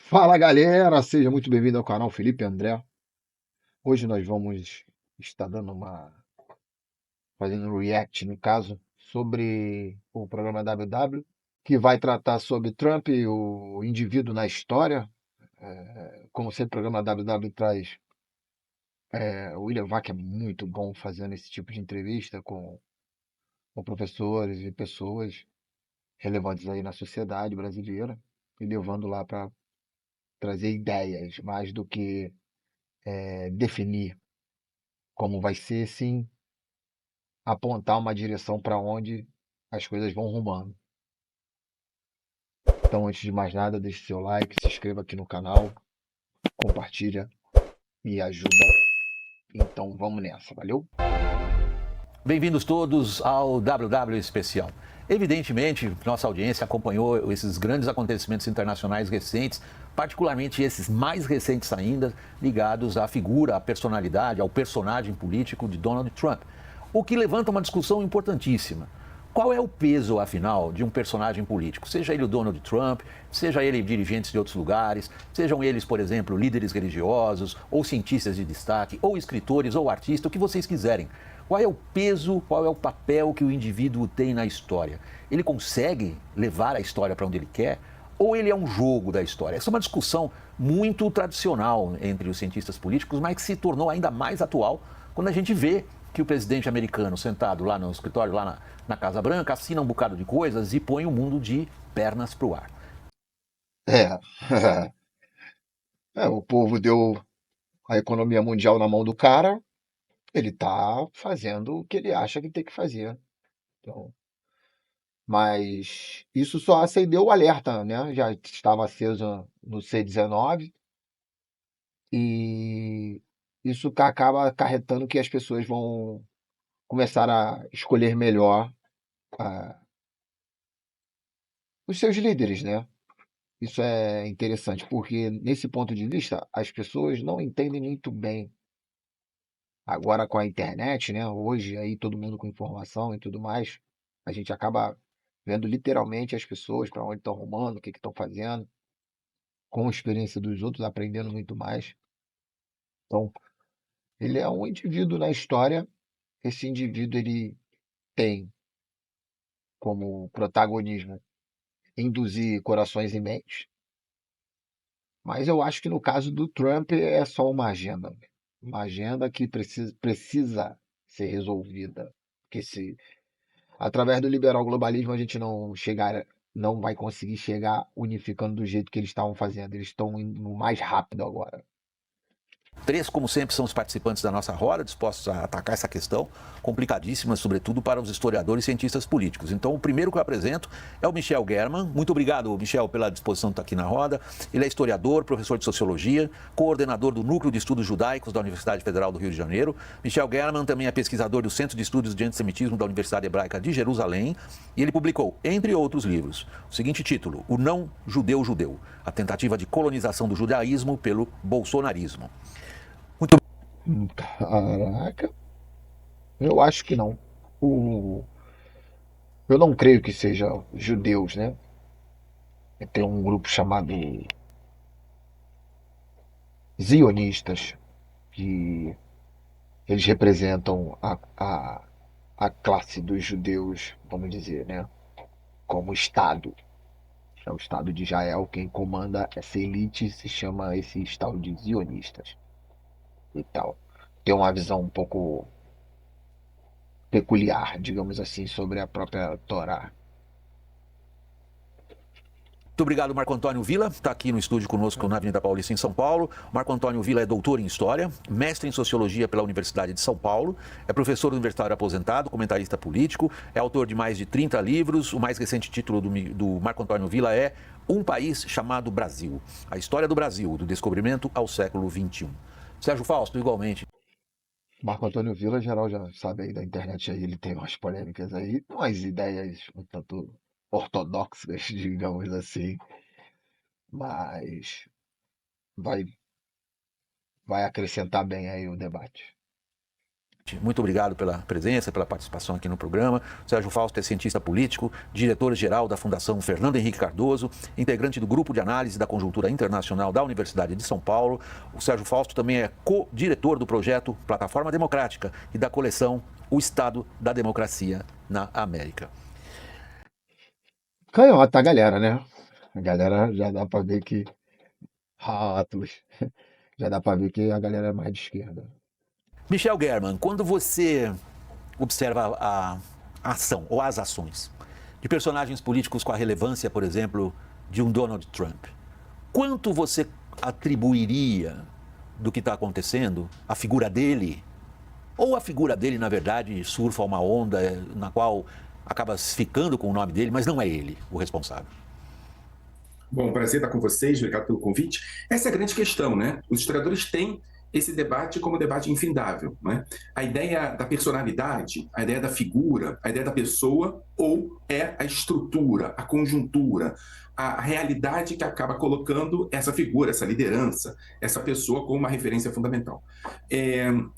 Fala galera, seja muito bem-vindo ao canal Felipe André. Hoje nós vamos estar fazendo um react, no caso, sobre o programa WW, que vai tratar sobre Trump, o indivíduo na história. Como sempre, o programa WW traz o William Vac, é muito bom fazendo esse tipo de entrevista com professores e pessoas relevantes aí na sociedade brasileira e levando lá para trazer ideias, mais do que definir como vai ser, sim, apontar uma direção para onde as coisas vão rumando. Então, antes de mais nada, deixe seu like, se inscreva aqui no canal, compartilha e ajuda. Então, vamos nessa, valeu? Bem-vindos todos ao WW Especial. Evidentemente, nossa audiência acompanhou esses grandes acontecimentos internacionais recentes, particularmente esses mais recentes ainda, ligados à figura, à personalidade, ao personagem político de Donald Trump. O que levanta uma discussão importantíssima. Qual é o peso, afinal, de um personagem político? Seja ele o Donald Trump, seja ele dirigentes de outros lugares, sejam eles, por exemplo, líderes religiosos, ou cientistas de destaque, ou escritores, ou artistas, o que vocês quiserem. Qual é o peso, qual é o papel que o indivíduo tem na história? Ele consegue levar a história para onde ele quer? Ou ele é um jogo da história? Essa é uma discussão muito tradicional entre os cientistas políticos, mas que se tornou ainda mais atual quando a gente vê que o presidente americano sentado lá no escritório, lá na Casa Branca, assina um bocado de coisas e põe o mundo de pernas para o ar. É, o povo deu a economia mundial na mão do cara, ele tá fazendo o que ele acha que tem que fazer. Então, mas isso só acendeu o alerta, né? Já estava aceso no C-19 e isso acaba acarretando que as pessoas vão começar a escolher melhor ah, os seus líderes, né? Isso é interessante, porque nesse ponto de vista, as pessoas não entendem muito bem. Agora com a internet, né? Hoje aí todo mundo com informação e tudo mais, a gente acaba vendo literalmente as pessoas para onde estão rumando, o que estão fazendo, com a experiência dos outros, aprendendo muito mais. Então, ele é um indivíduo na história. Esse indivíduo ele tem como protagonismo induzir corações e mentes. Mas eu acho que no caso do Trump é só uma agenda que precisa ser resolvida. Porque se através do liberal globalismo a gente não vai conseguir chegar unificando do jeito que eles estavam fazendo. Eles estão indo mais rápido agora. Três, como sempre, são os participantes da nossa roda, dispostos a atacar essa questão, complicadíssima, sobretudo para os historiadores e cientistas políticos. Então, o primeiro que eu apresento é o Michel German. Muito obrigado, Michel, pela disposição de estar aqui na roda. Ele é historiador, professor de sociologia, coordenador do Núcleo de Estudos Judaicos da Universidade Federal do Rio de Janeiro. Michel German também é pesquisador do Centro de Estudos de Antissemitismo da Universidade Hebraica de Jerusalém. E ele publicou, entre outros livros, o seguinte título: O Não Judeu Judeu, a tentativa de colonização do judaísmo pelo bolsonarismo. Muito Caraca, eu acho que não. O, eu não creio que seja judeus, né? Tem um grupo chamado zionistas, que eles representam a classe dos judeus, vamos dizer, né? Como Estado. É o Estado de Israel, quem comanda essa elite se chama esse Estado de zionistas e tal. Tem uma visão um pouco peculiar, digamos assim, sobre a própria Torá. Muito obrigado, Marco Antônio Villa, está aqui no estúdio conosco na Avenida Paulista, em São Paulo. Marco Antônio Villa é doutor em História, mestre em Sociologia pela Universidade de São Paulo, é professor universitário aposentado, comentarista político, é autor de mais de 30 livros. O mais recente título do Marco Antônio Villa é Um País Chamado Brasil, a história do Brasil, do descobrimento ao século XXI. Sérgio Fausto, igualmente. Marco Antônio Villa, geral já sabe aí da internet, aí ele tem umas polêmicas aí, umas ideias um tanto ortodoxas, digamos assim, mas vai, vai acrescentar bem aí o debate. Muito obrigado pela presença, pela participação aqui no programa. O Sérgio Fausto é cientista político, diretor-geral da Fundação Fernando Henrique Cardoso, integrante do Grupo de Análise da Conjuntura Internacional da Universidade de São Paulo. O Sérgio Fausto também é co-diretor do projeto Plataforma Democrática e da coleção O Estado da Democracia na América. Canhota a galera, né? A galera já dá pra ver que. Ratos. Já dá pra ver que a galera é mais de esquerda. Michel German, quando você observa a ação ou as ações de personagens políticos com a relevância, por exemplo, de um Donald Trump, quanto você atribuiria do que está acontecendo à figura dele? Ou a figura dele, na verdade, surfa uma onda na qual acaba ficando com o nome dele, mas não é ele o responsável? Bom, prazer estar com vocês, obrigado pelo convite. Essa é a grande questão, né? Os historiadores têm esse debate como debate infindável, né? A ideia da personalidade, a ideia da figura, a ideia da pessoa, ou é a estrutura, a conjuntura, a realidade que acaba colocando essa figura, essa liderança, essa pessoa como uma referência fundamental.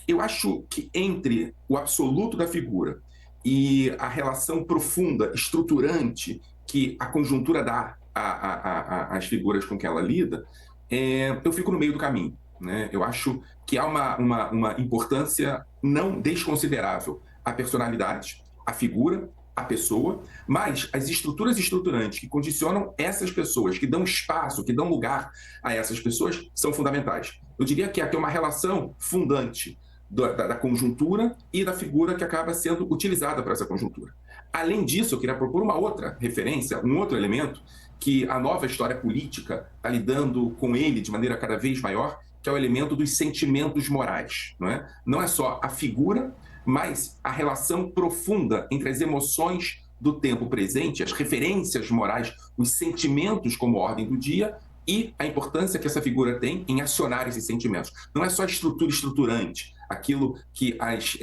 Eu acho que entre o absoluto da figura e a relação profunda, estruturante que a conjuntura dá às figuras com que ela lida, eu fico no meio do caminho. Né? Eu acho que há uma importância não desconsiderável à personalidade, à figura, à pessoa, mas as estruturas estruturantes que condicionam essas pessoas, que dão espaço, que dão lugar a essas pessoas, são fundamentais. Eu diria que há uma relação fundante da conjuntura e da figura que acaba sendo utilizada para essa conjuntura. Além disso, eu queria propor uma outra referência, um outro elemento que a nova história política está lidando com ele de maneira cada vez maior, que é o elemento dos sentimentos morais. Não é só a figura, mas a relação profunda entre as emoções do tempo presente, as referências morais, os sentimentos como ordem do dia e a importância que essa figura tem em acionar esses sentimentos. Não é só a estrutura estruturante, aquilo que as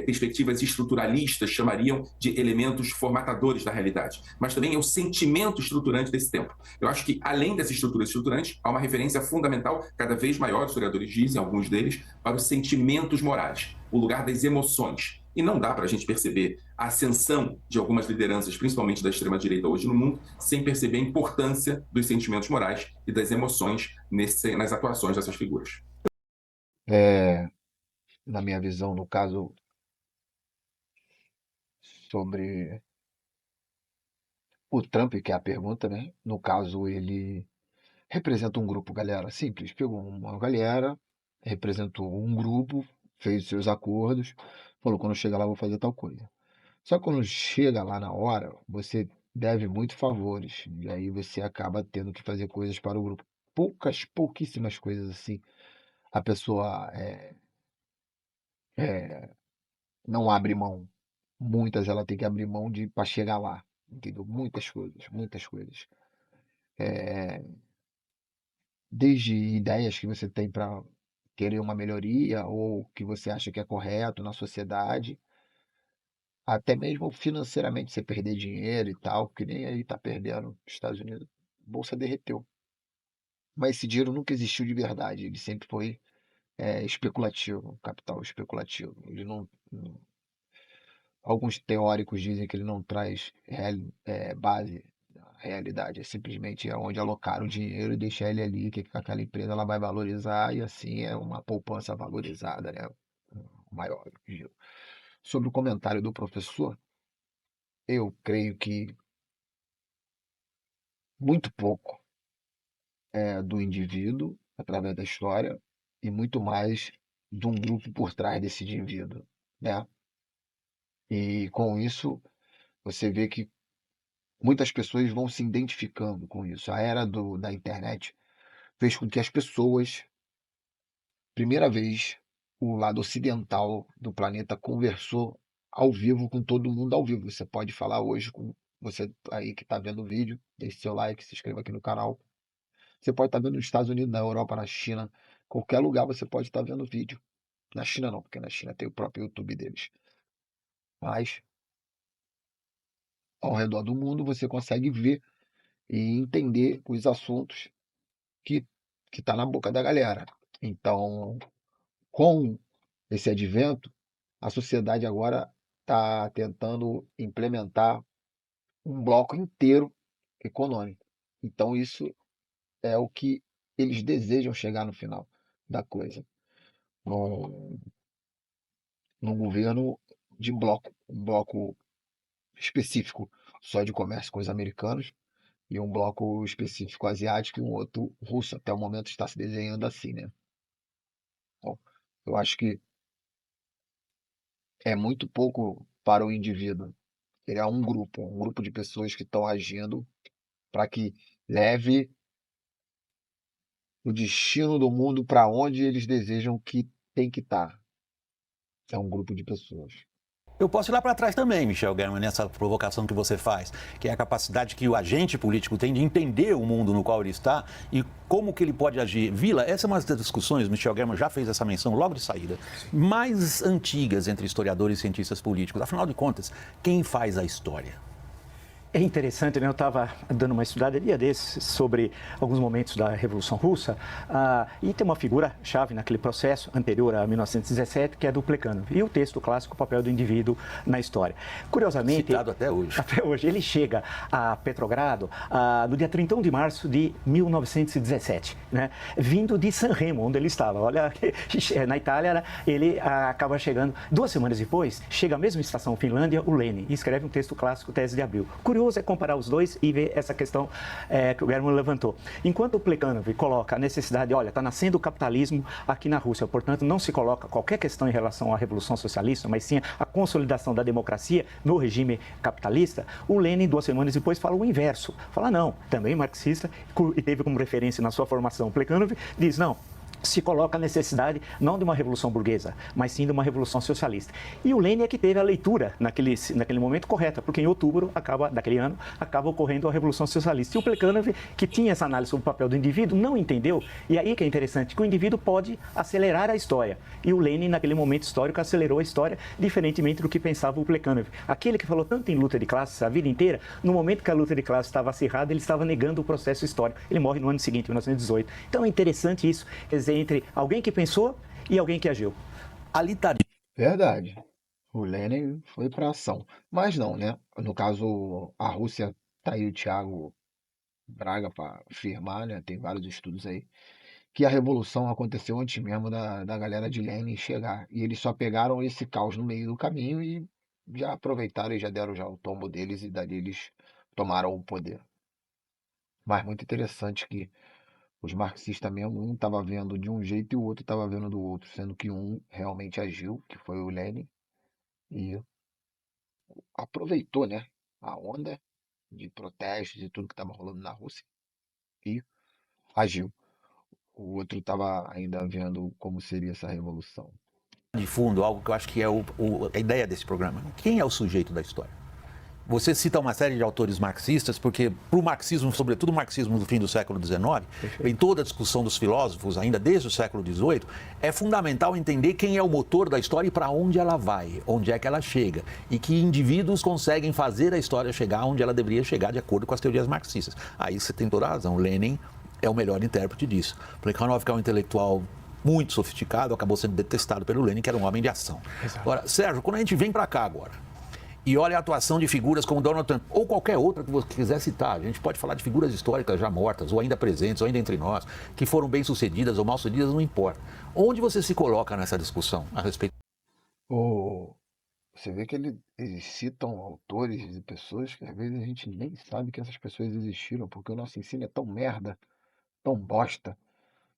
perspectivas estruturalistas chamariam de elementos formatadores da realidade, mas também é o sentimento estruturante desse tempo. Eu acho que, além dessa estrutura estruturante, há uma referência fundamental, cada vez maior, os historiadores dizem, alguns deles, para os sentimentos morais, o lugar das emoções. E não dá para a gente perceber a ascensão de algumas lideranças, principalmente da extrema-direita hoje no mundo, sem perceber a importância dos sentimentos morais e das emoções nas atuações dessas figuras. Na minha visão, no caso, sobre o Trump, que é a pergunta, né? No caso, ele representa um grupo, galera, simples. Pegou uma galera, representou um grupo, fez seus acordos, falou, quando chega lá, vou fazer tal coisa. Só que quando chega lá na hora, você deve muito favores. E aí você acaba tendo que fazer coisas para o grupo. Pouquíssimas coisas assim. A pessoa não abre mão. Muitas ela tem que abrir mão de para chegar lá. Entendeu? Muitas coisas, muitas coisas. Desde ideias que você tem para querer uma melhoria ou que você acha que é correto na sociedade, até mesmo financeiramente você perder dinheiro e tal, que nem aí tá perdendo nos Estados Unidos. A bolsa derreteu. Mas esse dinheiro nunca existiu de verdade, ele sempre foi especulativo, capital especulativo. Ele alguns teóricos dizem que ele não traz base na realidade, é simplesmente onde alocar o dinheiro e deixar ele ali, que aquela empresa ela vai valorizar e assim é uma poupança valorizada, né? Maior giro. Sobre o comentário do professor, eu creio que muito pouco é do indivíduo através da história e muito mais de um grupo por trás desse indivíduo, né? E com isso você vê que muitas pessoas vão se identificando com isso. A era da internet fez com que as pessoas, primeira vez, o lado ocidental do planeta conversou ao vivo com todo mundo ao vivo. Você pode falar hoje com você aí que está vendo o vídeo, deixe seu like, se inscreva aqui no canal. Você pode estar vendo nos Estados Unidos, na Europa, na China, qualquer lugar você pode estar vendo vídeo. Na China não, porque na China tem o próprio YouTube deles. Mas ao redor do mundo você consegue ver e entender os assuntos que que está na boca da galera. Então, com esse advento, a sociedade agora está tentando implementar um bloco inteiro econômico. Então, isso é o que eles desejam chegar no final da coisa. Num, num governo de bloco, um bloco específico só de comércio com os americanos e um bloco específico asiático e um outro russo. Até o momento está se desenhando assim, né? Então, eu acho que é muito pouco para o indivíduo criar um grupo de pessoas que estão agindo para que leve o destino do mundo para onde eles desejam que tem que estar. É um grupo de pessoas. Eu posso ir lá para trás também, Michel German, nessa provocação que você faz, que é a capacidade que o agente político tem de entender o mundo no qual ele está e como que ele pode agir. Vila, essa é uma das discussões, Michel German já fez essa menção logo de saída, mais antigas entre historiadores e cientistas políticos. Afinal de contas, quem faz a história? É interessante, né? Eu estava dando uma estudada dia desses sobre alguns momentos da Revolução Russa e tem uma figura-chave naquele processo anterior a 1917, que é do Plekhanov. E o texto clássico, o papel do indivíduo na história. Curiosamente... Citado até hoje. Até hoje. Ele chega a Petrogrado no dia 31 de março de 1917, né? Vindo de Sanremo, onde ele estava. Olha, na Itália, ele acaba chegando. 2 semanas depois, chega à mesma estação, Finlândia, o Lenin, e escreve um texto clássico, Tese de Abril. Curioso é comparar os dois e ver essa questão que o German levantou. Enquanto o Plekhanov coloca a necessidade, olha, está nascendo o capitalismo aqui na Rússia, portanto, não se coloca qualquer questão em relação à Revolução Socialista, mas sim a consolidação da democracia no regime capitalista, o Lenin, 2 semanas depois, fala o inverso. Fala, não, também marxista, e teve como referência na sua formação o Plekhanov, diz, não, se coloca a necessidade não de uma revolução burguesa, mas sim de uma revolução socialista. E o Lenin é que teve a leitura naquele momento correta, porque em outubro daquele ano acaba ocorrendo a revolução socialista. E o Plekhanov, que tinha essa análise sobre o papel do indivíduo, não entendeu, e aí que é interessante, que o indivíduo pode acelerar a história. E o Lenin, naquele momento histórico, acelerou a história, diferentemente do que pensava o Plekhanov. Aquele que falou tanto em luta de classes a vida inteira, no momento que a luta de classes estava acirrada, ele estava negando o processo histórico. Ele morre no ano seguinte, 1918. Então é interessante isso, quer dizer, entre alguém que pensou e alguém que agiu. Ali está. Verdade. O Lenin foi para ação. Mas não, né? No caso, a Rússia, tá aí o Thiago Braga para afirmar, né? Tem vários estudos aí, que a revolução aconteceu antes mesmo da galera de Lenin chegar. E eles só pegaram esse caos no meio do caminho e já aproveitaram e já deram já o tombo deles e dali eles tomaram o poder. Mas muito interessante que os marxistas mesmo, um estava vendo de um jeito e o outro estava vendo do outro, sendo que um realmente agiu, que foi o Lenin, e aproveitou, né, a onda de protestos e tudo que estava rolando na Rússia e agiu. O outro estava ainda vendo como seria essa revolução. De fundo, algo que eu acho que é a ideia desse programa. Quem é o sujeito da história? Você cita uma série de autores marxistas, porque para o marxismo, sobretudo o marxismo do fim do século XIX, em toda a discussão dos filósofos, ainda desde o século XVIII, é fundamental entender quem é o motor da história e para onde ela vai, onde é que ela chega, e que indivíduos conseguem fazer a história chegar onde ela deveria chegar, de acordo com as teorias marxistas. Aí você tem toda a razão, Lenin é o melhor intérprete disso. Plekhanov, que é um intelectual muito sofisticado, acabou sendo detestado pelo Lenin, que era um homem de ação. Exato. Agora, Sérgio, quando a gente vem para cá agora, e olha a atuação de figuras como Donald Trump, ou qualquer outra que você quiser citar. A gente pode falar de figuras históricas já mortas, ou ainda presentes, ou ainda entre nós, que foram bem-sucedidas ou mal-sucedidas, não importa. Onde você se coloca nessa discussão a respeito? Você vê que eles citam autores e pessoas que às vezes a gente nem sabe que essas pessoas existiram, porque o nosso ensino é tão merda, tão bosta,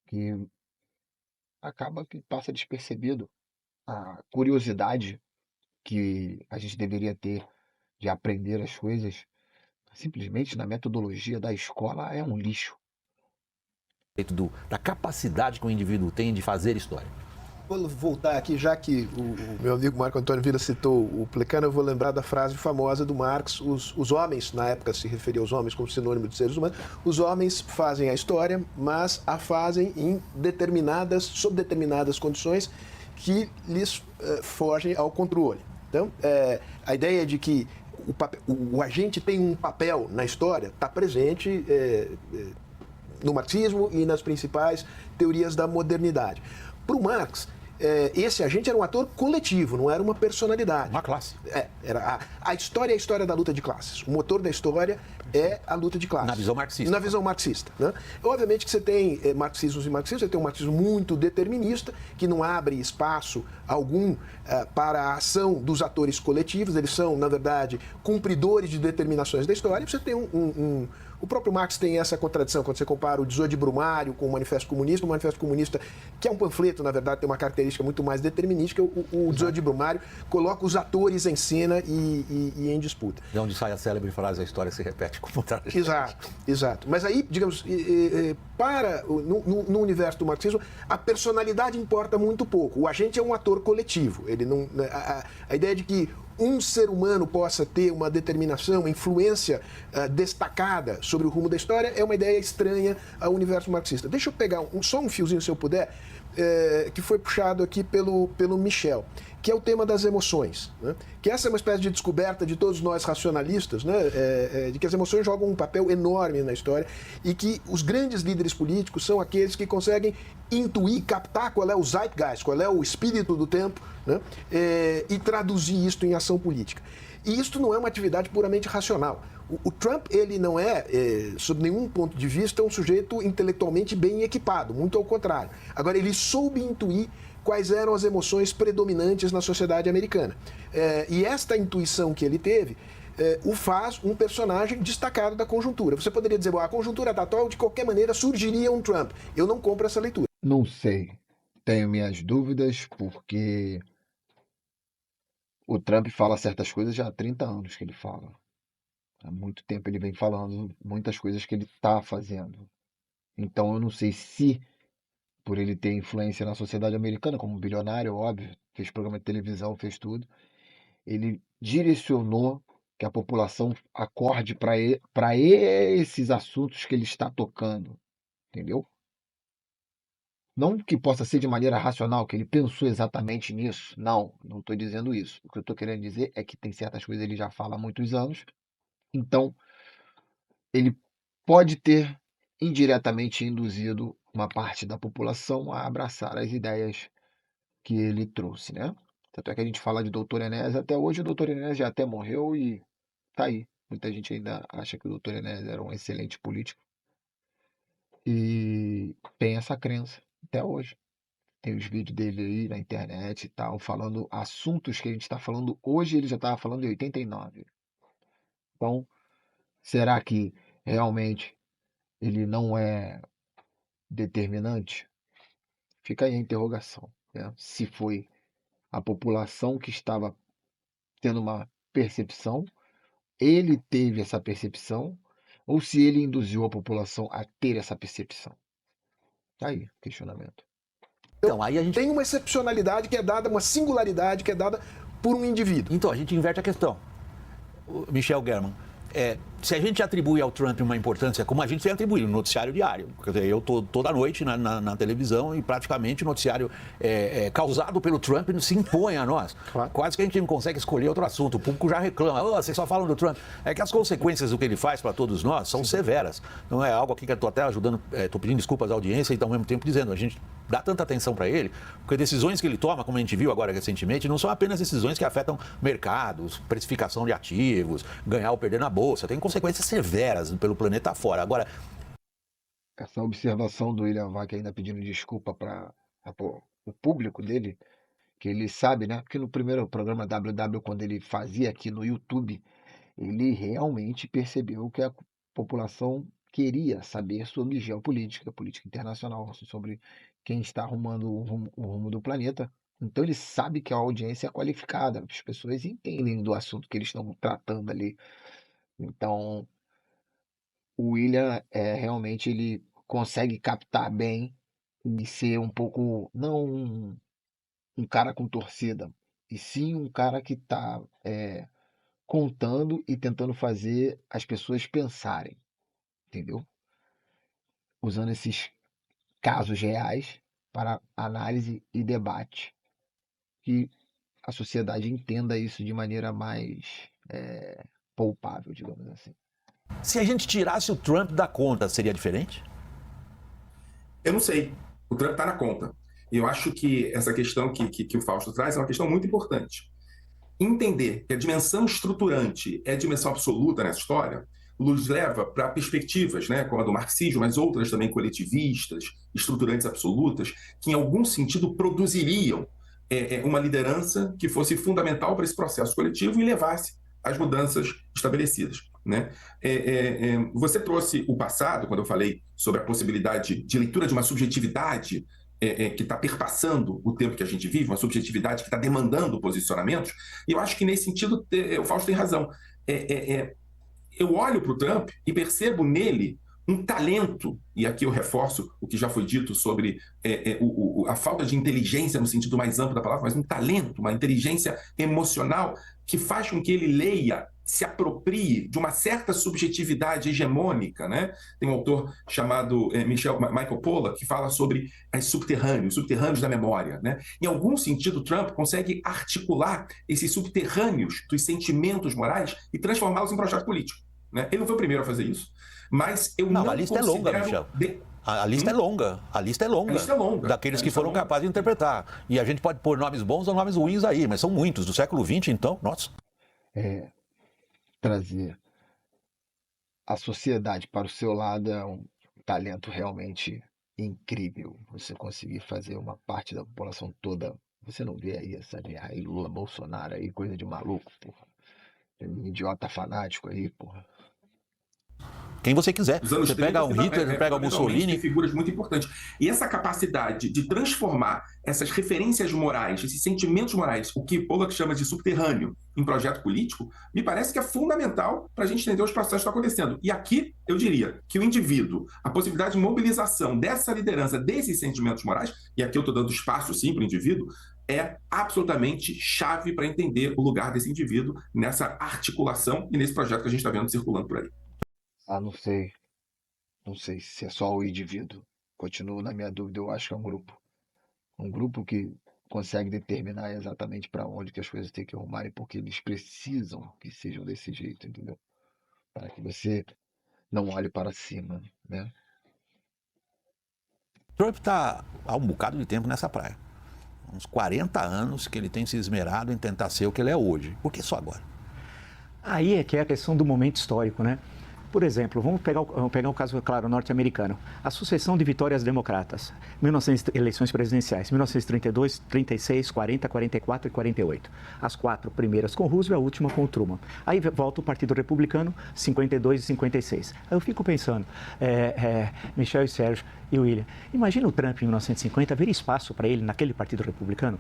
que acaba que passa despercebido a curiosidade que a gente deveria ter de aprender as coisas. Simplesmente na metodologia da escola é um lixo. Da capacidade que o indivíduo tem de fazer história? Vou voltar aqui, já que o meu amigo Marco Antônio Vila citou o Plekhanov, eu vou lembrar da frase famosa do Marx: os homens, na época se referia aos homens como sinônimo de seres humanos, os homens fazem a história, mas a fazem sob determinadas condições que lhes fogem ao controle. Então, a ideia de que o agente tem um papel na história está presente no marxismo e nas principais teorias da modernidade. Para o Marx, esse agente era um ator coletivo, não era uma personalidade. Uma classe. Era a história é a história da luta de classes. O motor da história é a luta de classes. Na visão marxista. Na visão marxista. Né? Obviamente que você tem marxismos e marxismos, você tem um marxismo muito determinista, que não abre espaço algum para a ação dos atores coletivos, eles são, na verdade, cumpridores de determinações da história. Você tem o próprio Marx tem essa contradição quando você compara o 18 de Brumário com o Manifesto Comunista. O Manifesto Comunista, que é um panfleto, na verdade, tem uma característica muito mais determinística. O 18 de Brumário coloca os atores em cena e em disputa. De onde sai a célebre frase, a história se repete com tragédia. Exato, exato. Mas aí, digamos, no universo do marxismo, a personalidade importa muito pouco. O agente é um ator coletivo. Ele não, a ideia de que um ser humano possa ter uma determinação, uma influência destacada sobre o rumo da história é uma ideia estranha ao universo marxista. Deixa eu pegar só um fiozinho, se eu puder, que foi puxado aqui pelo Michel, que é o tema das emoções. Né? Que essa é uma espécie de descoberta de todos nós racionalistas, né? De que as emoções jogam um papel enorme na história e que os grandes líderes políticos são aqueles que conseguem intuir, captar qual é o zeitgeist, qual é o espírito do tempo, né? E traduzir isto em ação política. E isto não é uma atividade puramente racional. O Trump, ele não é, sob nenhum ponto de vista, um sujeito intelectualmente bem equipado, muito ao contrário. Agora, ele soube intuir quais eram as emoções predominantes na sociedade americana. E esta intuição que ele teve o faz um personagem destacado da conjuntura. Você poderia dizer, a conjuntura atual, de qualquer maneira, surgiria um Trump. Eu não compro essa leitura. Não sei. Tenho minhas dúvidas, porque o Trump fala certas coisas já há 30 anos que ele fala. Há muito tempo ele vem falando muitas coisas que ele está fazendo. Então eu não sei se, por ele ter influência na sociedade americana, como bilionário, óbvio, fez programa de televisão, fez tudo, ele direcionou que a população acorde para esses assuntos que ele está tocando. Entendeu? Não que possa ser de maneira racional, que ele pensou exatamente nisso. Não estou dizendo isso. O que eu estou querendo dizer é que tem certas coisas que ele já fala há muitos anos. Então, ele pode ter indiretamente induzido uma parte da população a abraçar as ideias que ele trouxe, né? Tanto é que a gente fala de Dr. Enéas até hoje, o Dr. Enéas já até morreu e tá aí. Muita gente ainda acha que o Dr. Enéas era um excelente político e tem essa crença até hoje. Tem os vídeos dele aí na internet e tal, falando assuntos que a gente está falando hoje, ele já estava falando em 89. Então, será que realmente ele não é determinante? Fica aí a interrogação, né? Se foi a população que estava tendo uma percepção, ele teve essa percepção, ou se ele induziu a população a ter essa percepção. Tá aí o questionamento. Então, aí a gente... Tem uma excepcionalidade que é dada, uma singularidade que é dada por um indivíduo. Então, a gente inverte a questão. Michel German, se a gente atribui ao Trump uma importância, como a gente tem atribuído no noticiário diário, quer dizer, eu estou toda noite na televisão e praticamente o noticiário causado pelo Trump se impõe a nós. Claro. Quase que a gente não consegue escolher outro assunto. O público já reclama, vocês só falam do Trump. É que as consequências do que ele faz para todos nós são severas. Não é algo aqui que eu estou até ajudando, estou pedindo desculpas à audiência e ao mesmo tempo dizendo, a gente dá tanta atenção para ele, porque decisões que ele toma, como a gente viu agora recentemente, não são apenas decisões que afetam mercados, precificação de ativos, ganhar ou perder na bolsa, tem consequências severas pelo planeta fora. Agora, essa observação do William Vac ainda pedindo desculpa para o público dele, que ele sabe, né? Porque no primeiro programa WW, quando ele fazia aqui no YouTube, ele realmente percebeu que a população queria saber sobre geopolítica, política internacional, sobre quem está arrumando o rumo do planeta. Então ele sabe que a audiência é qualificada, as pessoas entendem do assunto que eles estão tratando ali. Então, o William realmente ele consegue captar bem e ser um pouco, não um cara com torcida, e sim um cara que está contando e tentando fazer as pessoas pensarem, entendeu? Usando esses casos reais para análise e debate, que a sociedade entenda isso de maneira mais palpável, digamos assim. se a gente tirasse o Trump da conta, seria diferente? Eu não sei. O Trump está na conta. E eu acho que essa questão que o Fausto traz é uma questão muito importante. Entender que a dimensão estruturante é a dimensão absoluta nessa história nos leva para perspectivas, né, como a do marxismo, mas outras também coletivistas, estruturantes absolutas, que em algum sentido produziriam uma liderança que fosse fundamental para esse processo coletivo e levasse às mudanças estabelecidas. Né? Você trouxe o passado, quando eu falei sobre a possibilidade de leitura de uma subjetividade que está perpassando o tempo que a gente vive, uma subjetividade que está demandando posicionamentos, e eu acho que nesse sentido o Fausto tem razão. Eu olho para o Trump e percebo nele um talento, e aqui eu reforço o que já foi dito sobre a falta de inteligência no sentido mais amplo da palavra, mas um talento, uma inteligência emocional que faz com que ele leia, se aproprie de uma certa subjetividade hegemônica. Né? Tem um autor chamado Michael Pollan que fala sobre os subterrâneos da memória. Né? Em algum sentido, Trump consegue articular esses subterrâneos dos sentimentos morais e transformá-los em projeto político. Né? Ele não foi o primeiro a fazer isso, mas eu não a lista é longa, Michel. A lista é longa. A lista é longa. A lista é longa. Daqueles que foram capazes de interpretar. E a gente pode pôr nomes bons ou nomes ruins aí, mas são muitos. Do século XX, então, nossa. Trazer a sociedade para o seu lado é um talento realmente incrível. Você conseguir fazer uma parte da população toda. Você não vê aí essa guerra aí, Lula, Bolsonaro aí, coisa de maluco, porra. Tem um idiota fanático aí, porra. Quem você quiser. Você pega um Hitler, você pega um Mussolini. Tem figuras muito importantes. E essa capacidade de transformar essas referências morais, esses sentimentos morais, o que Pollock chama de subterrâneo, em projeto político, me parece que é fundamental para a gente entender os processos que estão acontecendo. E aqui, eu diria que o indivíduo, a possibilidade de mobilização dessa liderança, desses sentimentos morais, e aqui eu estou dando espaço, sim, para o indivíduo, é absolutamente chave para entender o lugar desse indivíduo nessa articulação e nesse projeto que a gente está vendo circulando por aí. Não sei. Não sei se é só o indivíduo. Continuo na minha dúvida, eu acho que é um grupo. Um grupo que consegue determinar exatamente para onde que as coisas têm que arrumar e porque eles precisam que sejam desse jeito, entendeu? Para que você não olhe para cima, né? Trump está há um bocado de tempo nessa praia. Uns 40 anos que ele tem se esmerado em tentar ser o que ele é hoje. Por que só agora? Aí é que é a questão do momento histórico, né? Por exemplo, vamos pegar o caso, claro, norte-americano. A sucessão de vitórias democratas, eleições presidenciais, 1932, 36, 40, 44 e 48. As 4 primeiras com Roosevelt, a última com o Truman. Aí volta o Partido Republicano, 52 e 56. Aí eu fico pensando, Michel e Sérgio e William, imagina o Trump em 1950, haveria espaço para ele naquele Partido Republicano?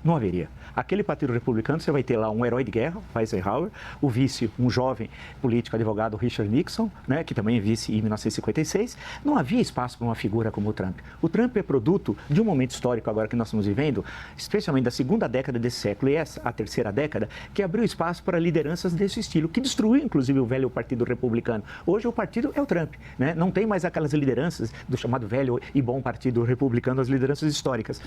Não haveria. Aquele Partido Republicano, você vai ter lá um herói de guerra, Eisenhower, o vice, um jovem político advogado, Richard Nixon, né, que também é vice em 1956. Não havia espaço para uma figura como o Trump. O Trump é produto de um momento histórico agora que nós estamos vivendo, especialmente da segunda década desse século e essa, a terceira década, que abriu espaço para lideranças desse estilo, que destruiu, inclusive, o velho Partido Republicano. Hoje o partido é o Trump, né? Não tem mais aquelas lideranças do chamado velho e bom Partido Republicano, as lideranças históricas.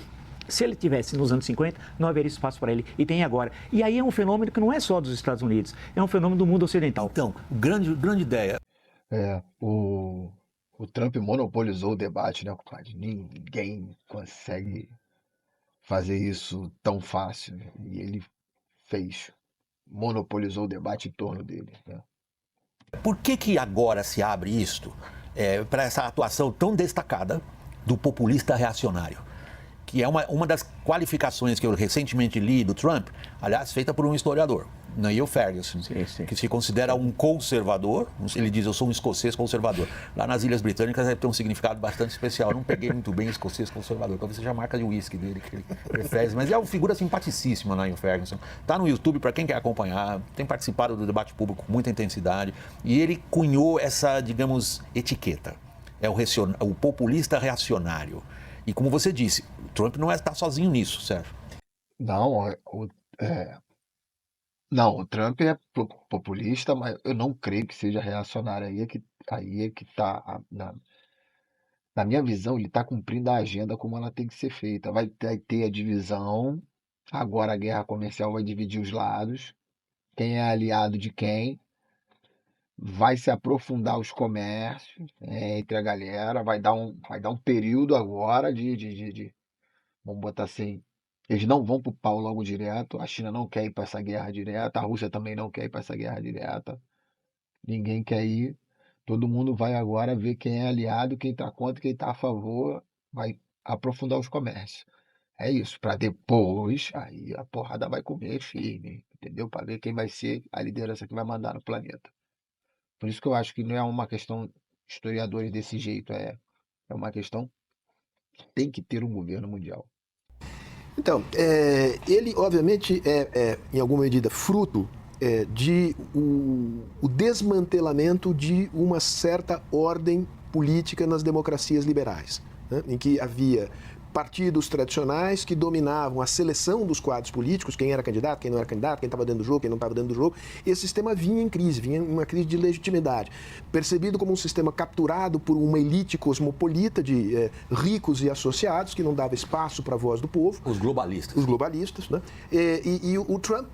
Se ele tivesse nos anos 50, não haveria espaço para ele. E tem agora. E aí é um fenômeno que não é só dos Estados Unidos, é um fenômeno do mundo ocidental. Então, grande ideia. O Trump monopolizou o debate, né, compadre? Ninguém consegue fazer isso tão fácil. E ele fez. Monopolizou o debate em torno dele, né? Por que agora se abre isto para essa atuação tão destacada do populista reacionário? Que é uma das qualificações que eu recentemente li do Trump, aliás, feita por um historiador, Neil Ferguson, sim. que se considera um conservador. Ele diz, eu sou um escocês conservador. Lá nas Ilhas Britânicas deve ter um significado bastante especial. Eu não peguei muito bem escocês conservador, talvez seja a marca de uísque dele que ele prefere, mas é uma figura simpaticíssima, Neil Ferguson. Está no YouTube para quem quer acompanhar, tem participado do debate público com muita intensidade, e ele cunhou essa, digamos, etiqueta. É o populista reacionário. E como você disse, o Trump não está sozinho nisso, Sérgio? Não, o Trump é populista, mas eu não creio que seja reacionário. Aí é que está, na minha visão, ele está cumprindo a agenda como ela tem que ser feita. Vai ter a divisão, agora a guerra comercial vai dividir os lados, quem é aliado de quem, vai se aprofundar os comércios entre a galera, vai dar um período agora de Vamos botar assim, eles não vão pro pau logo direto, a China não quer ir para essa guerra direta, a Rússia também não quer ir para essa guerra direta, ninguém quer ir. Todo mundo vai agora ver quem é aliado, quem está contra, quem está a favor, vai aprofundar os comércios. É isso, para depois, aí a porrada vai comer firme, entendeu? Para ver quem vai ser a liderança que vai mandar no planeta. Por isso que eu acho que não é uma questão de historiadores desse jeito, é uma questão que tem que ter um governo mundial. Então, ele obviamente em alguma medida, fruto de o desmantelamento de uma certa ordem política nas democracias liberais, né? Em que havia partidos tradicionais que dominavam a seleção dos quadros políticos, quem era candidato, quem não era candidato, quem estava dentro do jogo, quem não estava dentro do jogo. Esse sistema vinha em crise, vinha em uma crise de legitimidade, percebido como um sistema capturado por uma elite cosmopolita de ricos e associados, que não dava espaço para a voz do povo. Os globalistas. Os globalistas, né? E o Trump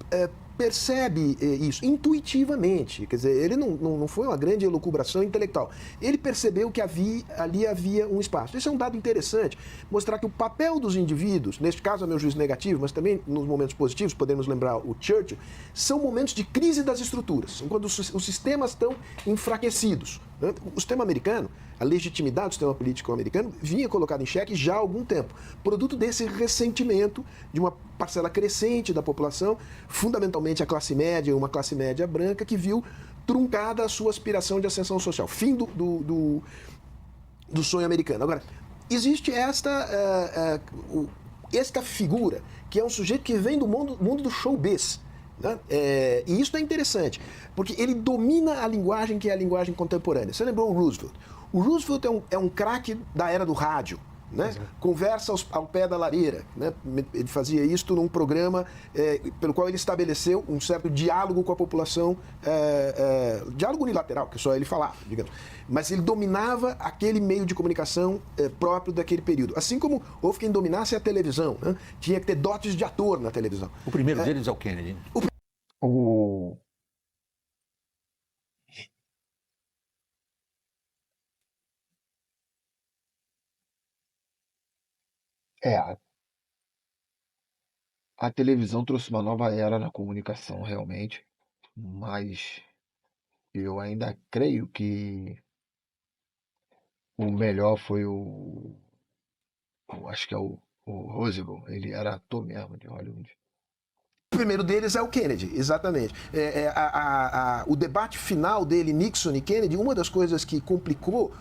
percebe isso intuitivamente, quer dizer, ele não foi uma grande elucubração intelectual. Ele percebeu que ali havia um espaço. Isso é um dado interessante, mostrar que o papel dos indivíduos, neste caso é meu juízo negativo, mas também nos momentos positivos, podemos lembrar o Churchill, são momentos de crise das estruturas, quando os sistemas estão enfraquecidos. Né? O sistema americano, a legitimidade do sistema político americano vinha colocada em xeque já há algum tempo, produto desse ressentimento de uma parcela crescente da população, fundamentalmente a classe média, uma classe média branca, que viu truncada a sua aspiração de ascensão social. Fim do sonho americano. Agora, existe esta figura, que é um sujeito que vem do mundo do showbiz. Né? E isso é interessante, porque ele domina a linguagem que é a linguagem contemporânea. Você lembrou o Roosevelt? O Roosevelt é um craque da era do rádio. Né? Conversa ao pé da lareira. Né? Ele fazia isso num programa pelo qual ele estabeleceu um certo diálogo com a população, diálogo unilateral, que só ele falava, digamos. Mas ele dominava aquele meio de comunicação próprio daquele período. Assim como houve quem dominasse a televisão. Né? Tinha que ter dotes de ator na televisão. O primeiro deles é o Kennedy. O... A televisão trouxe uma nova era na comunicação, realmente, mas eu ainda creio que o melhor foi acho que é o Roosevelt, ele era ator mesmo de Hollywood. O primeiro deles é o Kennedy, exatamente. O debate final dele, Nixon e Kennedy, uma das coisas que complicou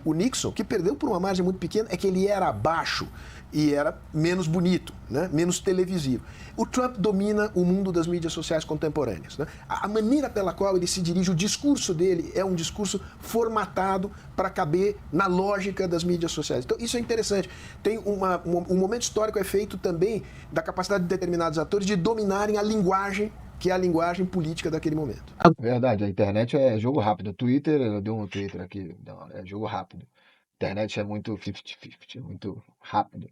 o Nixon, que perdeu por uma margem muito pequena, é que ele era baixo e era menos bonito, né? Menos televisivo. O Trump domina o mundo das mídias sociais contemporâneas. Né? A maneira pela qual ele se dirige, o discurso dele é um discurso formatado para caber na lógica das mídias sociais. Então, isso é interessante. Tem um momento histórico é feito também da capacidade de determinados atores de dominarem a linguagem, que é a linguagem política daquele momento. Verdade, a internet é jogo rápido. Twitter, eu dei um Twitter aqui, não, é jogo rápido. A internet é muito 50-50, muito rápido.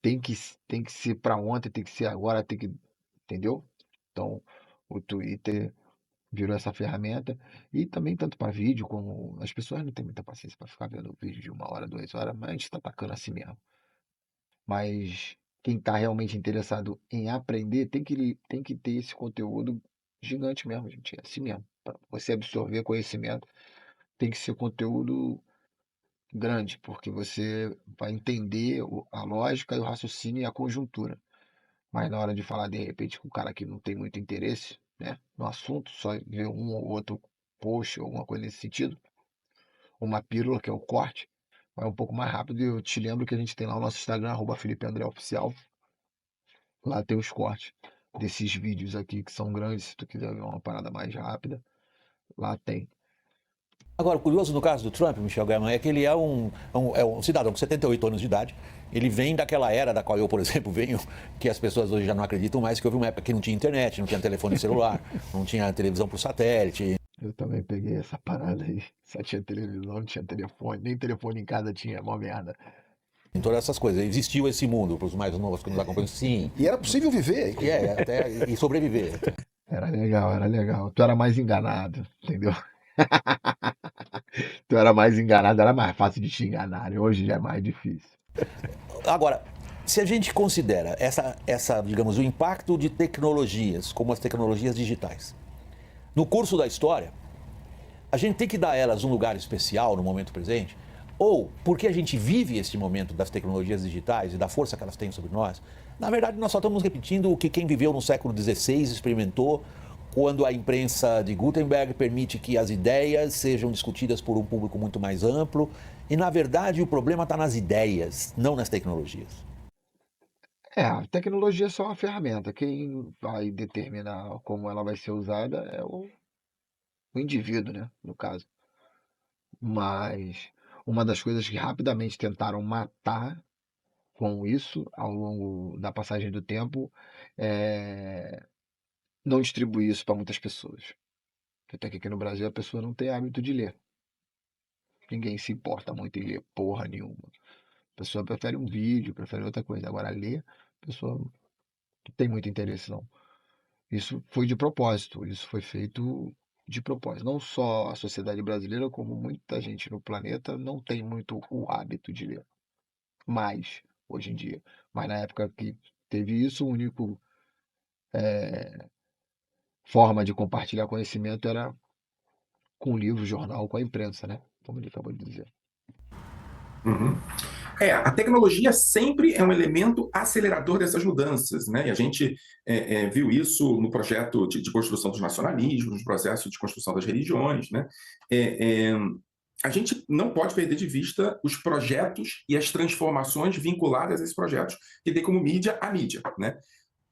Tem que ser para ontem, tem que ser agora, entendeu? Então, o Twitter virou essa ferramenta e também tanto para vídeo como as pessoas não têm muita paciência para ficar vendo vídeo de 1 hora, 2 horas, mas a gente está atacando assim mesmo. Mas quem está realmente interessado em aprender tem que ter esse conteúdo gigante mesmo, gente. É assim mesmo. Para você absorver conhecimento, tem que ser conteúdo grande, porque você vai entender a lógica e o raciocínio e a conjuntura. Mas na hora de falar, de repente, com o cara que não tem muito interesse, né, no assunto, só ver um ou outro post ou alguma coisa nesse sentido, uma pílula, que é o corte, vai um pouco mais rápido. E eu te lembro que a gente tem lá o nosso Instagram, @FelipeAndréOficial. Lá tem os cortes desses vídeos aqui que são grandes. Se tu quiser ver uma parada mais rápida, lá tem. Agora, o curioso no caso do Trump, Michel German, é que ele é um cidadão com 78 anos de idade. Ele vem daquela era da qual eu, por exemplo, venho, que as pessoas hoje já não acreditam mais, que houve uma época que não tinha internet, não tinha telefone celular, não tinha televisão por satélite. Eu também peguei essa parada aí. Só tinha televisão, não tinha telefone. Nem telefone em casa tinha, mó merda. Em todas essas coisas. Existiu esse mundo, para os mais novos que nos acompanham, sim. E era possível viver. E sobreviver. Era legal, era legal. Tu era mais enganado, entendeu? Tu era mais enganado, era mais fácil de te enganar. Hoje já é mais difícil. Agora, se a gente considera digamos, o impacto de tecnologias, como as tecnologias digitais, no curso da história, a gente tem que dar a elas um lugar especial no momento presente? Ou, porque a gente vive esse momento das tecnologias digitais e da força que elas têm sobre nós, na verdade nós só estamos repetindo o que quem viveu no século XVI experimentou, quando a imprensa de Gutenberg permite que as ideias sejam discutidas por um público muito mais amplo. E, na verdade, o problema está nas ideias, não nas tecnologias. A tecnologia é só uma ferramenta. Quem vai determinar como ela vai ser usada é o indivíduo, né? No caso. Mas uma das coisas que rapidamente tentaram matar com isso, ao longo da passagem do tempo, é não distribuir isso para muitas pessoas. Até que aqui no Brasil a pessoa não tem hábito de ler. Ninguém se importa muito em ler porra nenhuma. A pessoa prefere um vídeo, prefere outra coisa. Agora, ler, a pessoa não tem muito interesse, não. Isso foi de propósito, isso foi feito de propósito. Não só a sociedade brasileira, como muita gente no planeta não tem muito o hábito de ler. Mais, hoje em dia. Mas na época que teve isso, a única forma de compartilhar conhecimento era com livro, jornal, com a imprensa, né? Como ele acabou de dizer. Uhum. A tecnologia sempre é um elemento acelerador dessas mudanças, né? E a gente viu isso no projeto de construção dos nacionalismos, no processo de construção das religiões, né? A gente não pode perder de vista os projetos e as transformações vinculadas a esses projetos, que tem como mídia a mídia, né?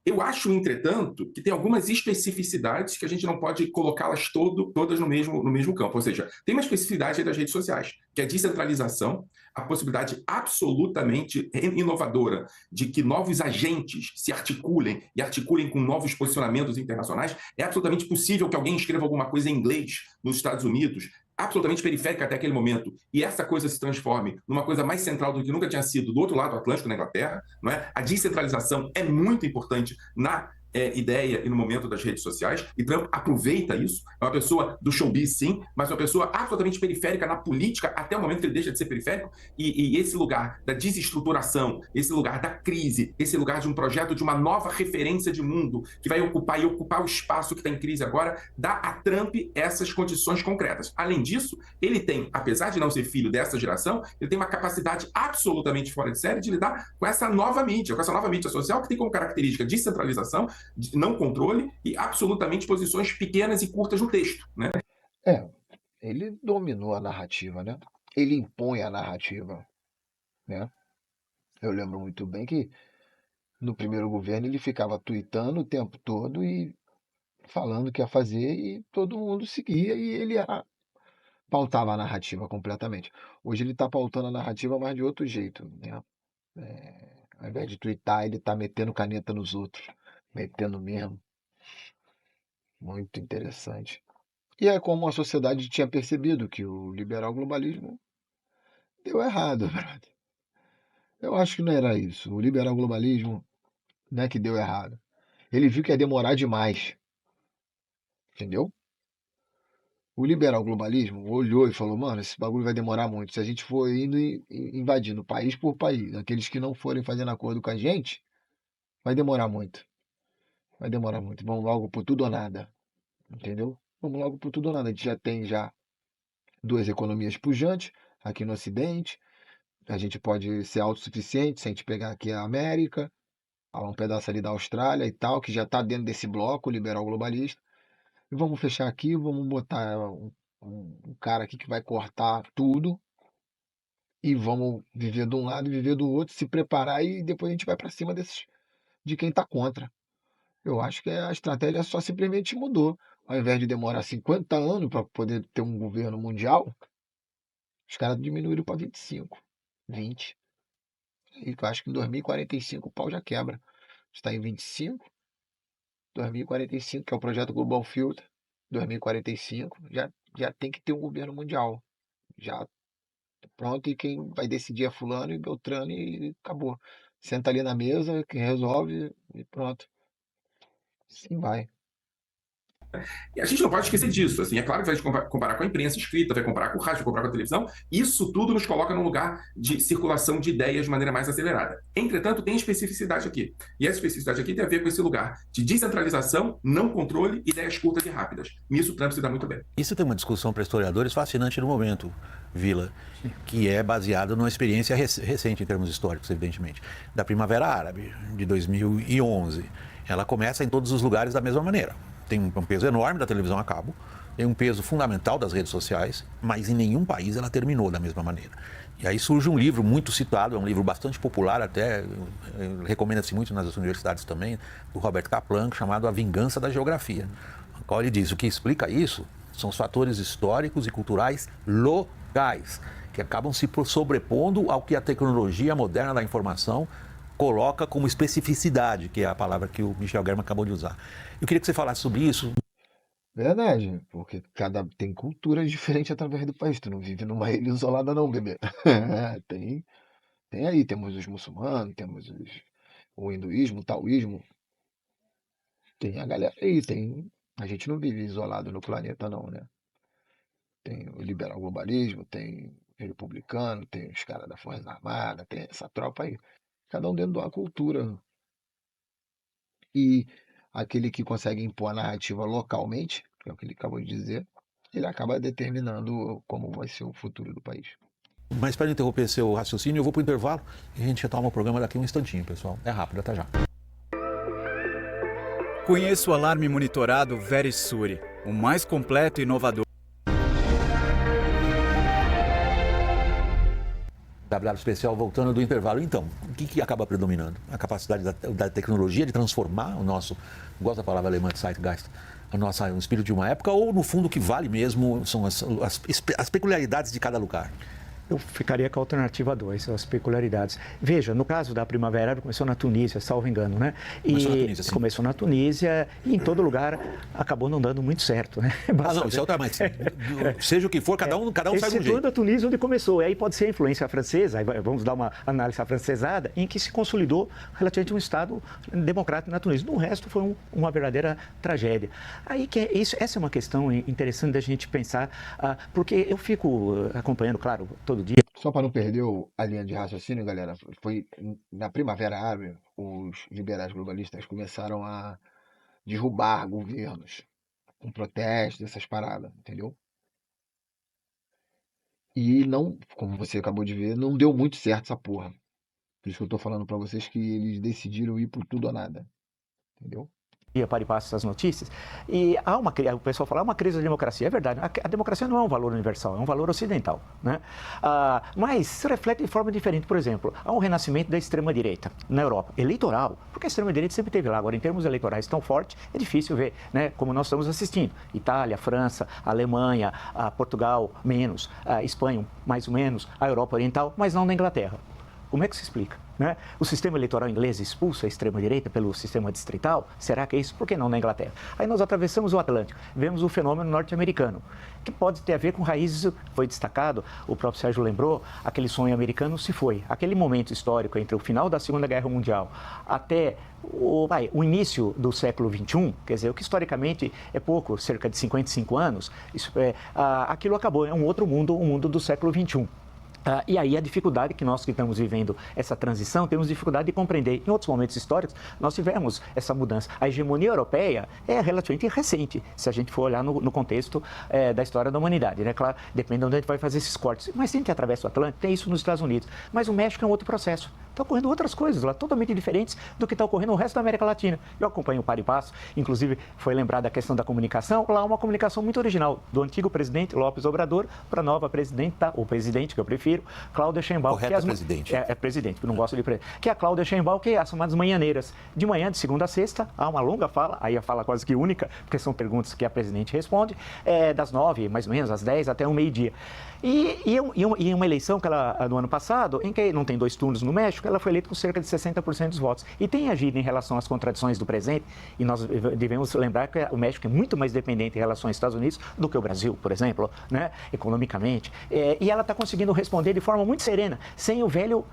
Eu acho, entretanto, que tem algumas especificidades que a gente não pode colocá-las todas no mesmo campo. Ou seja, tem uma especificidade aí das redes sociais, que é a descentralização, a possibilidade absolutamente inovadora de que novos agentes se articulem e articulem com novos posicionamentos internacionais. É absolutamente possível que alguém escreva alguma coisa em inglês nos Estados Unidos, absolutamente periférica até aquele momento, e essa coisa se transforme numa coisa mais central do que nunca tinha sido do outro lado do Atlântico, na Inglaterra, não é? A descentralização é muito importante na ideia e no momento das redes sociais, e Trump aproveita isso. É uma pessoa do showbiz, sim, mas uma pessoa absolutamente periférica na política até o momento que ele deixa de ser periférico, e esse lugar da desestruturação, esse lugar da crise, esse lugar de um projeto de uma nova referência de mundo que vai ocupar o espaço que está em crise agora, dá a Trump essas condições concretas. Além disso, ele tem, apesar de não ser filho dessa geração, ele tem uma capacidade absolutamente fora de série de lidar com essa nova mídia social que tem como característica descentralização, de não controle e absolutamente posições pequenas e curtas no texto, né? Ele dominou a narrativa, né? Ele impõe a narrativa, né? Eu lembro muito bem que no primeiro governo ele ficava tuitando o tempo todo e falando o que ia fazer e todo mundo seguia e ele pautava a narrativa completamente. Hoje ele está pautando a narrativa, mas de outro jeito, né? Ao invés de tuitar, ele está metendo caneta nos outros, metendo mesmo. Muito interessante. E é como a sociedade tinha percebido que o liberal globalismo deu errado, brother. Eu acho que não era isso. O liberal globalismo não é que deu errado. Ele viu que ia demorar demais. Entendeu? O liberal globalismo olhou e falou: mano, esse bagulho vai demorar muito. Se a gente for indo e invadindo país por país, aqueles que não forem fazendo acordo com a gente, vai demorar muito. Vai demorar muito. Vamos logo por tudo ou nada. Entendeu? Vamos logo por tudo ou nada. A gente já tem duas economias pujantes aqui no Ocidente. A gente pode ser autossuficiente se a gente pegar aqui a América, um pedaço ali da Austrália e tal, que já está dentro desse bloco liberal globalista. E vamos fechar aqui, vamos botar um cara aqui que vai cortar tudo e vamos viver de um lado e viver do outro, se preparar e depois a gente vai para cima de quem está contra. Eu acho que a estratégia só simplesmente mudou. Ao invés de demorar 50 anos para poder ter um governo mundial, os caras diminuíram para 25, 20. E eu acho que em 2045 o pau já quebra. Está em 25, 2045, que é o projeto Global Filter, 2045, já tem que ter um governo mundial. Já pronto, e quem vai decidir é fulano e Beltrano e acabou. Senta ali na mesa, quem resolve e pronto. Sim, vai. E a gente não pode esquecer disso. Assim, é claro que a gente vai comparar com a imprensa escrita, vai comparar com o rádio, vai comparar com a televisão. Isso tudo nos coloca num lugar de circulação de ideias de maneira mais acelerada. Entretanto, tem especificidade aqui. E essa especificidade aqui tem a ver com esse lugar de descentralização, não controle, ideias curtas e rápidas. Nisso o Trump se dá muito bem. Isso tem uma discussão para historiadores fascinante no momento, Vila, que é baseada numa experiência recente em termos históricos, evidentemente, da Primavera Árabe, de 2011. Ela começa em todos os lugares da mesma maneira. Tem um peso enorme da televisão a cabo, tem um peso fundamental das redes sociais, mas em nenhum país ela terminou da mesma maneira. E aí surge um livro muito citado, é um livro bastante popular até, recomenda-se muito nas universidades também, do Robert Kaplan, chamado A Vingança da Geografia, no qual ele diz o que explica isso são os fatores históricos e culturais locais, que acabam se sobrepondo ao que a tecnologia moderna da informação coloca como especificidade, que é a palavra que o Michel Germer acabou de usar. Eu queria que você falasse sobre isso. Verdade, porque tem culturas diferentes através do país. Tu não vive numa ilha isolada, não, bebê. Tem aí, temos os muçulmanos, temos o hinduísmo, o taoísmo. Tem a galera aí, a gente não vive isolado no planeta, não, né? Tem o liberal globalismo, tem o republicano, tem os caras da Força Armada, tem essa tropa aí. Cada um dentro de uma cultura. E aquele que consegue impor a narrativa localmente, que é o que ele acabou de dizer, ele acaba determinando como vai ser o futuro do país. Mas para não interromper seu raciocínio, eu vou para o intervalo e a gente retoma o programa daqui um instantinho, pessoal. É rápido, até já. Conheça o alarme monitorado Verisure, o mais completo e inovador. WW Especial voltando do intervalo. Então, o que acaba predominando? A capacidade da tecnologia de transformar o nosso, gosto da palavra alemã, Zeitgeist, o espírito de uma época, ou no fundo o que vale mesmo são as peculiaridades de cada lugar? Eu ficaria com a alternativa 2, as peculiaridades. Veja, no caso da Primavera Árabe, começou na Tunísia, salvo engano, né? Começou na Tunísia e em todo lugar acabou não dando muito certo, né? Não, isso é outra, mas seja o que for, cada um sai de um jeito. a Tunísia onde começou, e aí pode ser a influência francesa, aí vamos dar uma análise afrancesada, em que se consolidou relativamente um Estado democrático na Tunísia. No resto foi uma verdadeira tragédia. Aí essa é uma questão interessante da gente pensar, porque eu fico acompanhando, claro, todo dia. Só para não perder a linha de raciocínio, galera, foi na Primavera Árabe, os liberais globalistas começaram a derrubar governos com protestos, essas paradas, entendeu? E não, como você acabou de ver, não deu muito certo essa porra. Por isso que eu tô falando para vocês que eles decidiram ir por tudo ou nada, entendeu? Para e passa essas notícias, e o pessoal fala, há uma crise da democracia. É verdade, a democracia não é um valor universal, é um valor ocidental, né? Mas se reflete de forma diferente. Por exemplo, há um renascimento da extrema-direita na Europa, eleitoral, porque a extrema-direita sempre teve lá. Agora, em termos eleitorais tão forte, é difícil ver, né, como nós estamos assistindo. Itália, França, Alemanha, Portugal, menos, Espanha, mais ou menos, a Europa Oriental, mas não na Inglaterra. Como é que se explica? Né? O sistema eleitoral inglês expulsa a extrema-direita pelo sistema distrital? Será que é isso? Por que não na Inglaterra? Aí nós atravessamos o Atlântico, vemos o fenômeno norte-americano, que pode ter a ver com raízes, foi destacado, o próprio Sérgio lembrou, aquele sonho americano se foi. Aquele momento histórico entre o final da Segunda Guerra Mundial até o início do século XXI, quer dizer, o que historicamente é pouco, cerca de 55 anos, aquilo acabou, é um outro mundo, o mundo do século XXI. E aí a dificuldade que nós que estamos vivendo essa transição, temos dificuldade de compreender. Em outros momentos históricos, nós tivemos essa mudança. A hegemonia europeia é relativamente recente, se a gente for olhar no contexto da história da humanidade, né? Claro, depende de onde a gente vai fazer esses cortes. Mas se a gente atravessa o Atlântico, tem isso nos Estados Unidos. Mas o México é um outro processo. Estão ocorrendo outras coisas lá, totalmente diferentes do que está ocorrendo no resto da América Latina. Eu acompanho o par e passo, inclusive foi lembrada a questão da comunicação. Lá uma comunicação muito original, do antigo presidente López Obrador para a nova presidenta, ou presidente, que eu prefiro, Cláudia Sheinbaum. Correto, presidente. É presidente, porque não gosto de presidente. Que é a Cláudia Sheinbaum, que são chamadas manhãneiras. De manhã, de segunda a sexta, há uma longa fala, aí a fala quase que única, porque são perguntas que a presidente responde, das 9, mais ou menos, às 10 até o meio-dia. E uma eleição que ela, no ano passado, em que não tem 2 turnos no México, México, ela foi eleita com cerca de 60% dos votos. E tem agido em relação às contradições do presente, e nós devemos lembrar que o México é muito mais dependente em relação aos Estados Unidos do que o Brasil, por exemplo, né, economicamente. E ela está conseguindo responder de forma muito serena, sem o velho,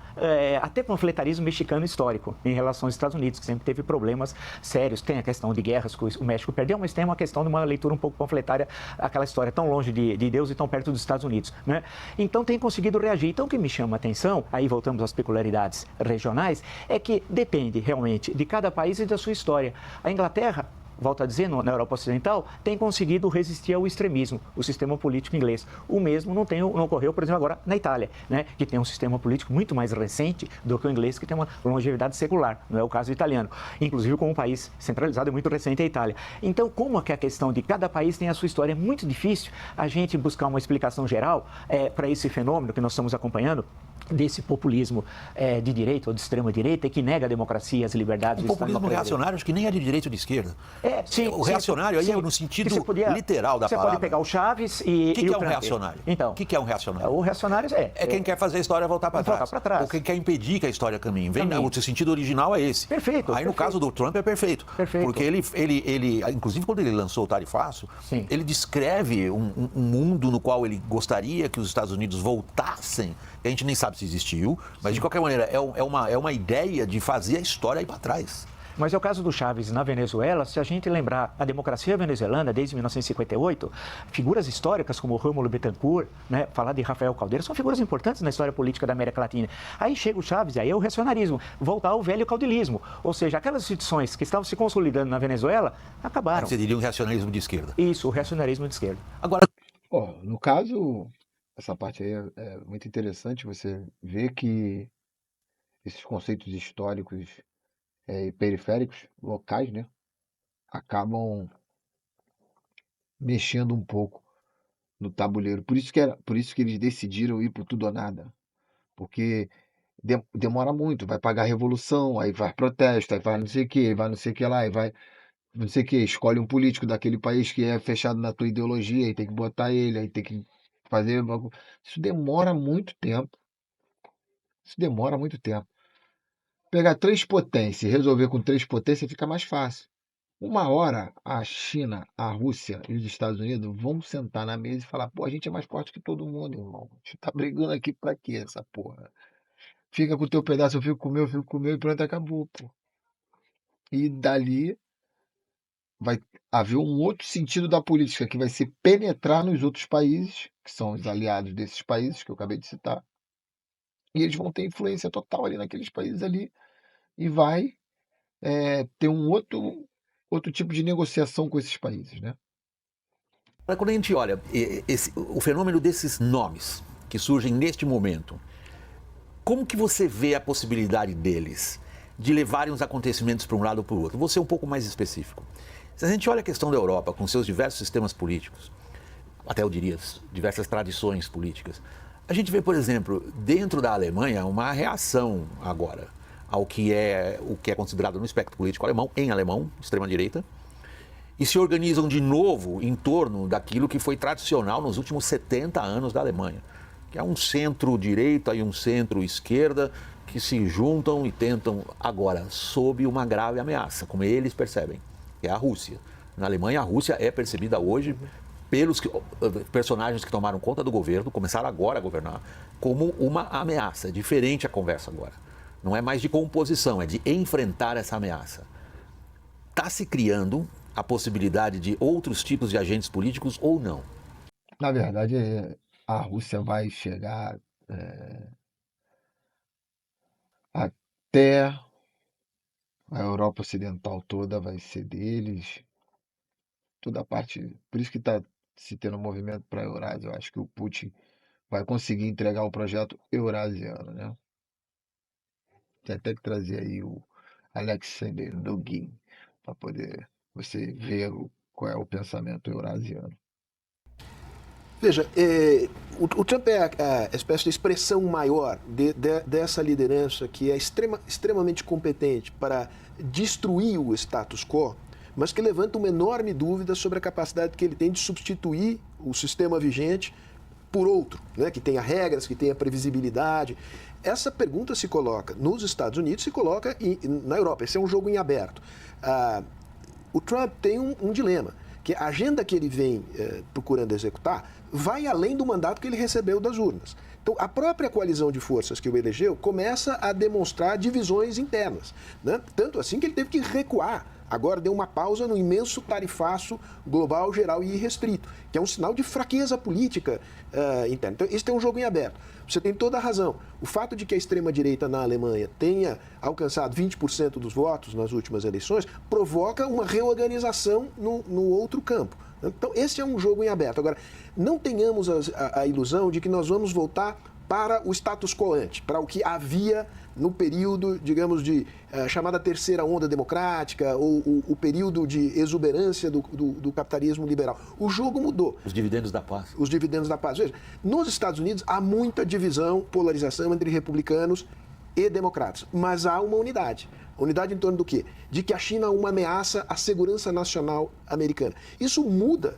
até panfletarismo mexicano histórico em relação aos Estados Unidos, que sempre teve problemas sérios. Tem a questão de guerras que o México perdeu, mas tem uma questão de uma leitura um pouco panfletária, aquela história tão longe de Deus e tão perto dos Estados Unidos, né? Então tem conseguido reagir. Então o que me chama a atenção, aí voltamos às peculiaridades regionais, é que depende realmente de cada país e da sua história. A Inglaterra, volto a dizer, na Europa Ocidental, tem conseguido resistir ao extremismo, o sistema político inglês. O mesmo não ocorreu, por exemplo, agora na Itália, né, que tem um sistema político muito mais recente do que o inglês, que tem uma longevidade secular, não é o caso italiano. Inclusive, como um país centralizado, é muito recente a Itália. Então, como é que a questão de cada país tem a sua história? É muito difícil a gente buscar uma explicação geral para esse fenômeno que nós estamos acompanhando, desse populismo de direita ou de extrema direita, que nega a democracia, as liberdades. O populismo reacionário, acho que nem é de direita ou de esquerda. Sim, o reacionário aí é no sentido literal da palavra. Você pode pegar o Chaves e o que é um Trump. reacionário? Então, o que é um reacionário? O reacionário é quem quer fazer a história voltar para trás. Ou quem quer impedir que a história caminhe. O sentido original é esse. Perfeito. Aí no caso do Trump é perfeito. Porque ele inclusive quando ele lançou o tarifaço, ele descreve um mundo no qual ele gostaria que os Estados Unidos voltassem, que a gente nem sabe se existiu, mas de qualquer maneira é uma ideia de fazer a história ir para trás. Mas é o caso do Chaves na Venezuela. Se a gente lembrar a democracia venezuelana desde 1958, figuras históricas como Rômulo Betancourt, né, falar de Rafael Caldeira, são figuras importantes na história política da América Latina. Aí chega o Chaves, aí é o reacionarismo, voltar ao velho caudilismo. Ou seja, aquelas instituições que estavam se consolidando na Venezuela, acabaram. Você diria um reacionarismo de esquerda. Isso, o reacionarismo de esquerda. Agora, no caso, essa parte aí é muito interessante, você vê que esses conceitos históricos e periféricos, locais, né, acabam mexendo um pouco no tabuleiro. Por isso que eles decidiram ir por tudo ou nada. Porque demora muito, vai pagar revolução, aí vai protesto, aí vai não sei o que, vai não sei o que lá, aí vai não sei o que, escolhe um político daquele país que é fechado na tua ideologia, aí tem que botar ele, aí tem que fazer... Isso demora muito tempo. Pegar 3 potências e resolver com 3 potências fica mais fácil. Uma hora, a China, a Rússia e os Estados Unidos vão sentar na mesa e falar: pô, a gente é mais forte que todo mundo, irmão. A gente tá brigando aqui pra quê, essa porra? Fica com o teu pedaço, eu fico com o meu e pronto, acabou, pô. E dali vai haver um outro sentido da política, que vai ser penetrar nos outros países, que são os aliados desses países que eu acabei de citar, e eles vão ter influência total ali naqueles países ali, e vai ter um outro tipo de negociação com esses países, né? Quando a gente olha o fenômeno desses nomes que surgem neste momento, como que você vê a possibilidade deles de levarem os acontecimentos para um lado ou para o outro? Vou ser um pouco mais específico. Se a gente olha a questão da Europa, com seus diversos sistemas políticos, até eu diria diversas tradições políticas, a gente vê, por exemplo, dentro da Alemanha, uma reação agora ao que é considerado no espectro político alemão, em alemão, extrema-direita, e se organizam de novo em torno daquilo que foi tradicional nos últimos 70 anos da Alemanha, que é um centro-direita e um centro-esquerda que se juntam e tentam agora, sob uma grave ameaça, como eles percebem, que é a Rússia. Na Alemanha, a Rússia é percebida hoje pelos personagens que tomaram conta do governo, começaram agora a governar, como uma ameaça. É diferente a conversa agora. Não é mais de composição, é de enfrentar essa ameaça. Está se criando a possibilidade de outros tipos de agentes políticos ou não? Na verdade, a Rússia vai chegar até a Europa Ocidental toda, vai ser deles. Toda a parte. Por isso que está se tendo um movimento para a Eurásia. Eu acho que o Putin vai conseguir entregar o projeto eurasiano, né? Tem até que trazer aí o Alexander Dugin para poder você ver qual é o pensamento eurasiano. Veja, o Trump é a espécie de expressão maior dessa liderança que é extremamente competente para destruir o status quo, mas que levanta uma enorme dúvida sobre a capacidade que ele tem de substituir o sistema vigente por outro, né, que tenha regras, que tenha previsibilidade. essa pergunta se coloca nos Estados Unidos, se coloca na Europa. Esse é um jogo em aberto. O Trump tem um dilema, que a agenda que ele vem procurando executar vai além do mandato que ele recebeu das urnas. Então, a própria coalizão de forças que o elegeu começa a demonstrar divisões internas, né? Tanto assim que ele teve que recuar. Agora deu uma pausa no imenso tarifaço global, geral e irrestrito, que é um sinal de fraqueza política interna. Então, esse é um jogo em aberto. Você tem toda a razão. O fato de que a extrema-direita na Alemanha tenha alcançado 20% dos votos nas últimas eleições provoca uma reorganização no outro campo. Então, esse é um jogo em aberto. Agora, não tenhamos a ilusão de que nós vamos voltar para o status quo ante, para o que havia no período, digamos, de chamada terceira onda democrática, ou o período de exuberância do capitalismo liberal. O jogo mudou. Os dividendos da paz. Os dividendos da paz. Veja, nos Estados Unidos há muita divisão, polarização entre republicanos e democratas, mas há uma unidade. Unidade em torno do quê? De que a China é uma ameaça à segurança nacional americana. Isso muda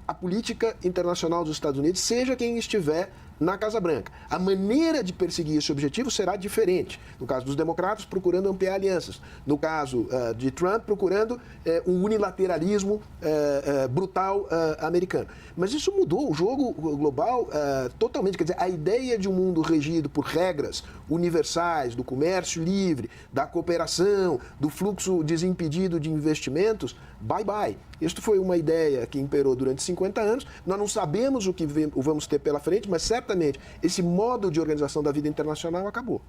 a política internacional dos Estados Unidos, seja quem estiver na Casa Branca. A maneira de perseguir esse objetivo será diferente. No caso dos democratas, procurando ampliar alianças. No caso de Trump, procurando um unilateralismo brutal americano. Mas isso mudou o jogo global totalmente. Quer dizer, a ideia de um mundo regido por regras universais, do comércio livre, da cooperação, do fluxo desimpedido de investimentos, bye-bye. Isto foi uma ideia que imperou durante 50 anos. Nós não sabemos o que vamos ter pela frente, mas certamente esse modo de organização da vida internacional acabou.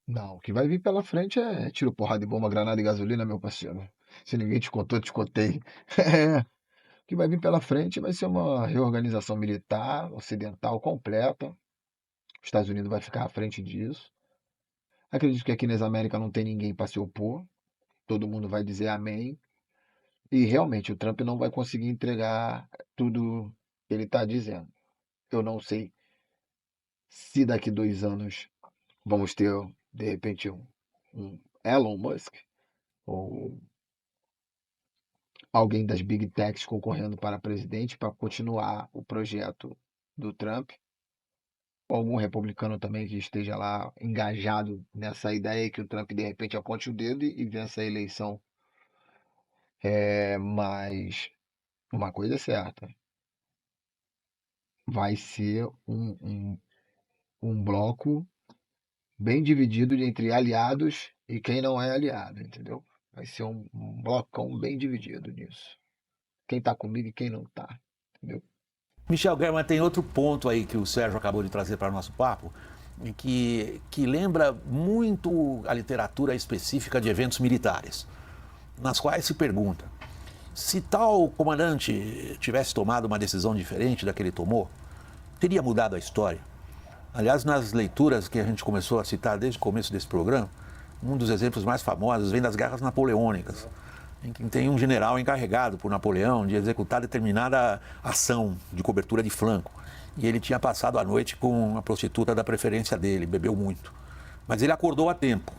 Não, o que vai vir pela frente é tiro, porrada de bomba, granada e gasolina, meu parceiro. Se ninguém te contou, te contei. O que vai vir pela frente vai ser uma reorganização militar ocidental completa. Os Estados Unidos vai ficar à frente disso. Acredito que aqui nas Américas não tem ninguém para se opor. Todo mundo vai dizer amém. E realmente o Trump não vai conseguir entregar tudo que ele está dizendo. Eu não sei se daqui 2 anos vamos ter, de repente, um Elon Musk ou alguém das Big Techs concorrendo para presidente para continuar o projeto do Trump. Ou algum republicano também que esteja lá engajado nessa ideia que o Trump de repente aponte o dedo e vença a eleição. Mas uma coisa é certa, vai ser um bloco bem dividido entre aliados e quem não é aliado, entendeu? Vai ser um blocão bem dividido nisso. Quem tá comigo e quem não tá, entendeu? Michel German, tem outro ponto aí que o Sérgio acabou de trazer para o nosso papo, e que lembra muito a literatura específica de eventos militares, nas quais se pergunta: se tal comandante tivesse tomado uma decisão diferente da que ele tomou, teria mudado a história? Aliás, nas leituras que a gente começou a citar desde o começo desse programa, um dos exemplos mais famosos vem das guerras napoleônicas, em que tem um general encarregado por Napoleão de executar determinada ação de cobertura de flanco. E ele tinha passado a noite com a prostituta da preferência dele, bebeu muito. Mas ele acordou a tempo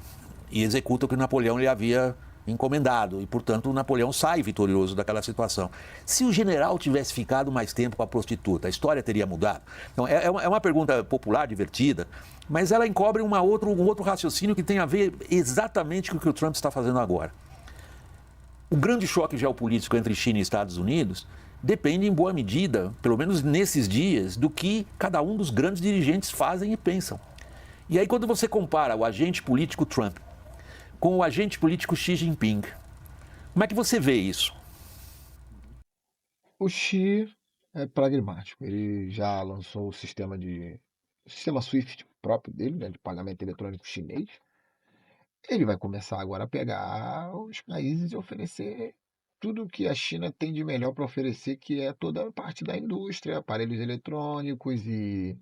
e executa o que Napoleão lhe havia encomendado. E, portanto, o Napoleão sai vitorioso daquela situação. Se o general tivesse ficado mais tempo com a prostituta, a história teria mudado? Então, é uma pergunta popular, divertida, mas ela encobre um outro raciocínio que tem a ver exatamente com o que o Trump está fazendo agora. O grande choque geopolítico entre China e Estados Unidos depende, em boa medida, pelo menos nesses dias, do que cada um dos grandes dirigentes fazem e pensam. E aí, quando você compara o agente político Trump com o agente político Xi Jinping, como é que você vê isso? O Xi é pragmático. Ele já lançou o sistema SWIFT próprio dele, né, de pagamento eletrônico chinês. Ele vai começar agora a pegar os países e oferecer tudo o que a China tem de melhor para oferecer, que é toda a parte da indústria, aparelhos eletrônicos, e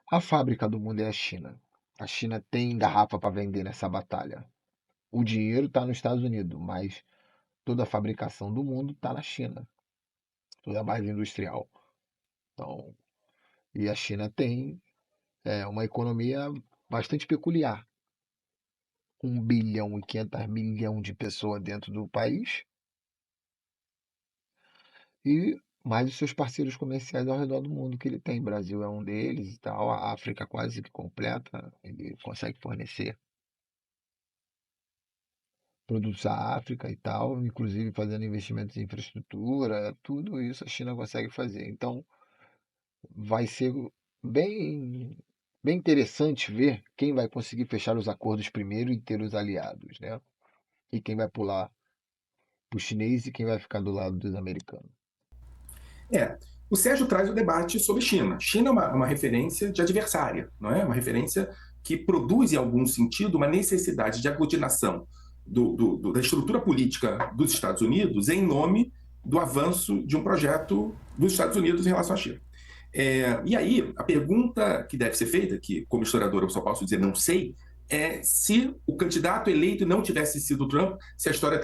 a fábrica do mundo é a China. A China tem garrafa para vender nessa batalha. O dinheiro está nos Estados Unidos, mas toda a fabricação do mundo está na China, toda a base industrial. Então, e a China tem uma economia bastante peculiar. 1,5 bilhão de pessoas dentro do país e mais os seus parceiros comerciais ao redor do mundo que ele tem. O Brasil é um deles e tal, a África quase que completa, ele consegue fornecer produtos à África e tal, inclusive fazendo investimentos em infraestrutura, tudo isso a China consegue fazer. Então, vai ser bem, bem interessante ver quem vai conseguir fechar os acordos primeiro e ter os aliados, né? E quem vai pular para o chinês e quem vai ficar do lado dos americanos. O Sérgio traz o debate sobre China. China é uma referência de adversária, não é? Uma referência que produz, em algum sentido, uma necessidade de aglutinação da estrutura política dos Estados Unidos em nome do avanço de um projeto dos Estados Unidos em relação à China. E aí, a pergunta que deve ser feita, que como historiador eu só posso dizer não sei, é se o candidato eleito não tivesse sido Trump, se a história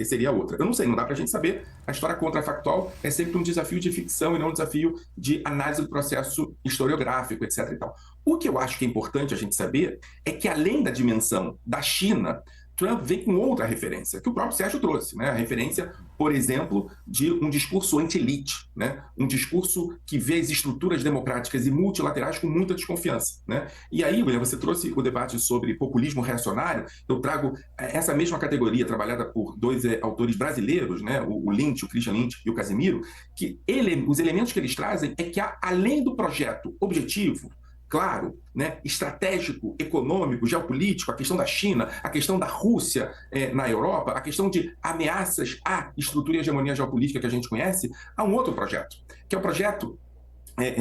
seria outra. Eu não sei, não dá para a gente saber. A história contrafactual é sempre um desafio de ficção e não um desafio de análise do processo historiográfico, etc. E tal. O que eu acho que é importante a gente saber é que, além da dimensão da China, Trump vem com outra referência, que o próprio Sérgio trouxe, né? A referência, por exemplo, de um discurso anti-elite, né? Um discurso que vê as estruturas democráticas e multilaterais com muita desconfiança, né? E aí, William, você trouxe o debate sobre populismo reacionário, eu trago essa mesma categoria, trabalhada por dois autores brasileiros, né? O Lynch, o Christian Lynch e o Casimiro, que os elementos que eles trazem é que, além do projeto objetivo, claro, né, estratégico, econômico, geopolítico, a questão da China, a questão da Rússia na Europa, a questão de ameaças à estrutura e hegemonia geopolítica que a gente conhece, há um outro projeto, que é o projeto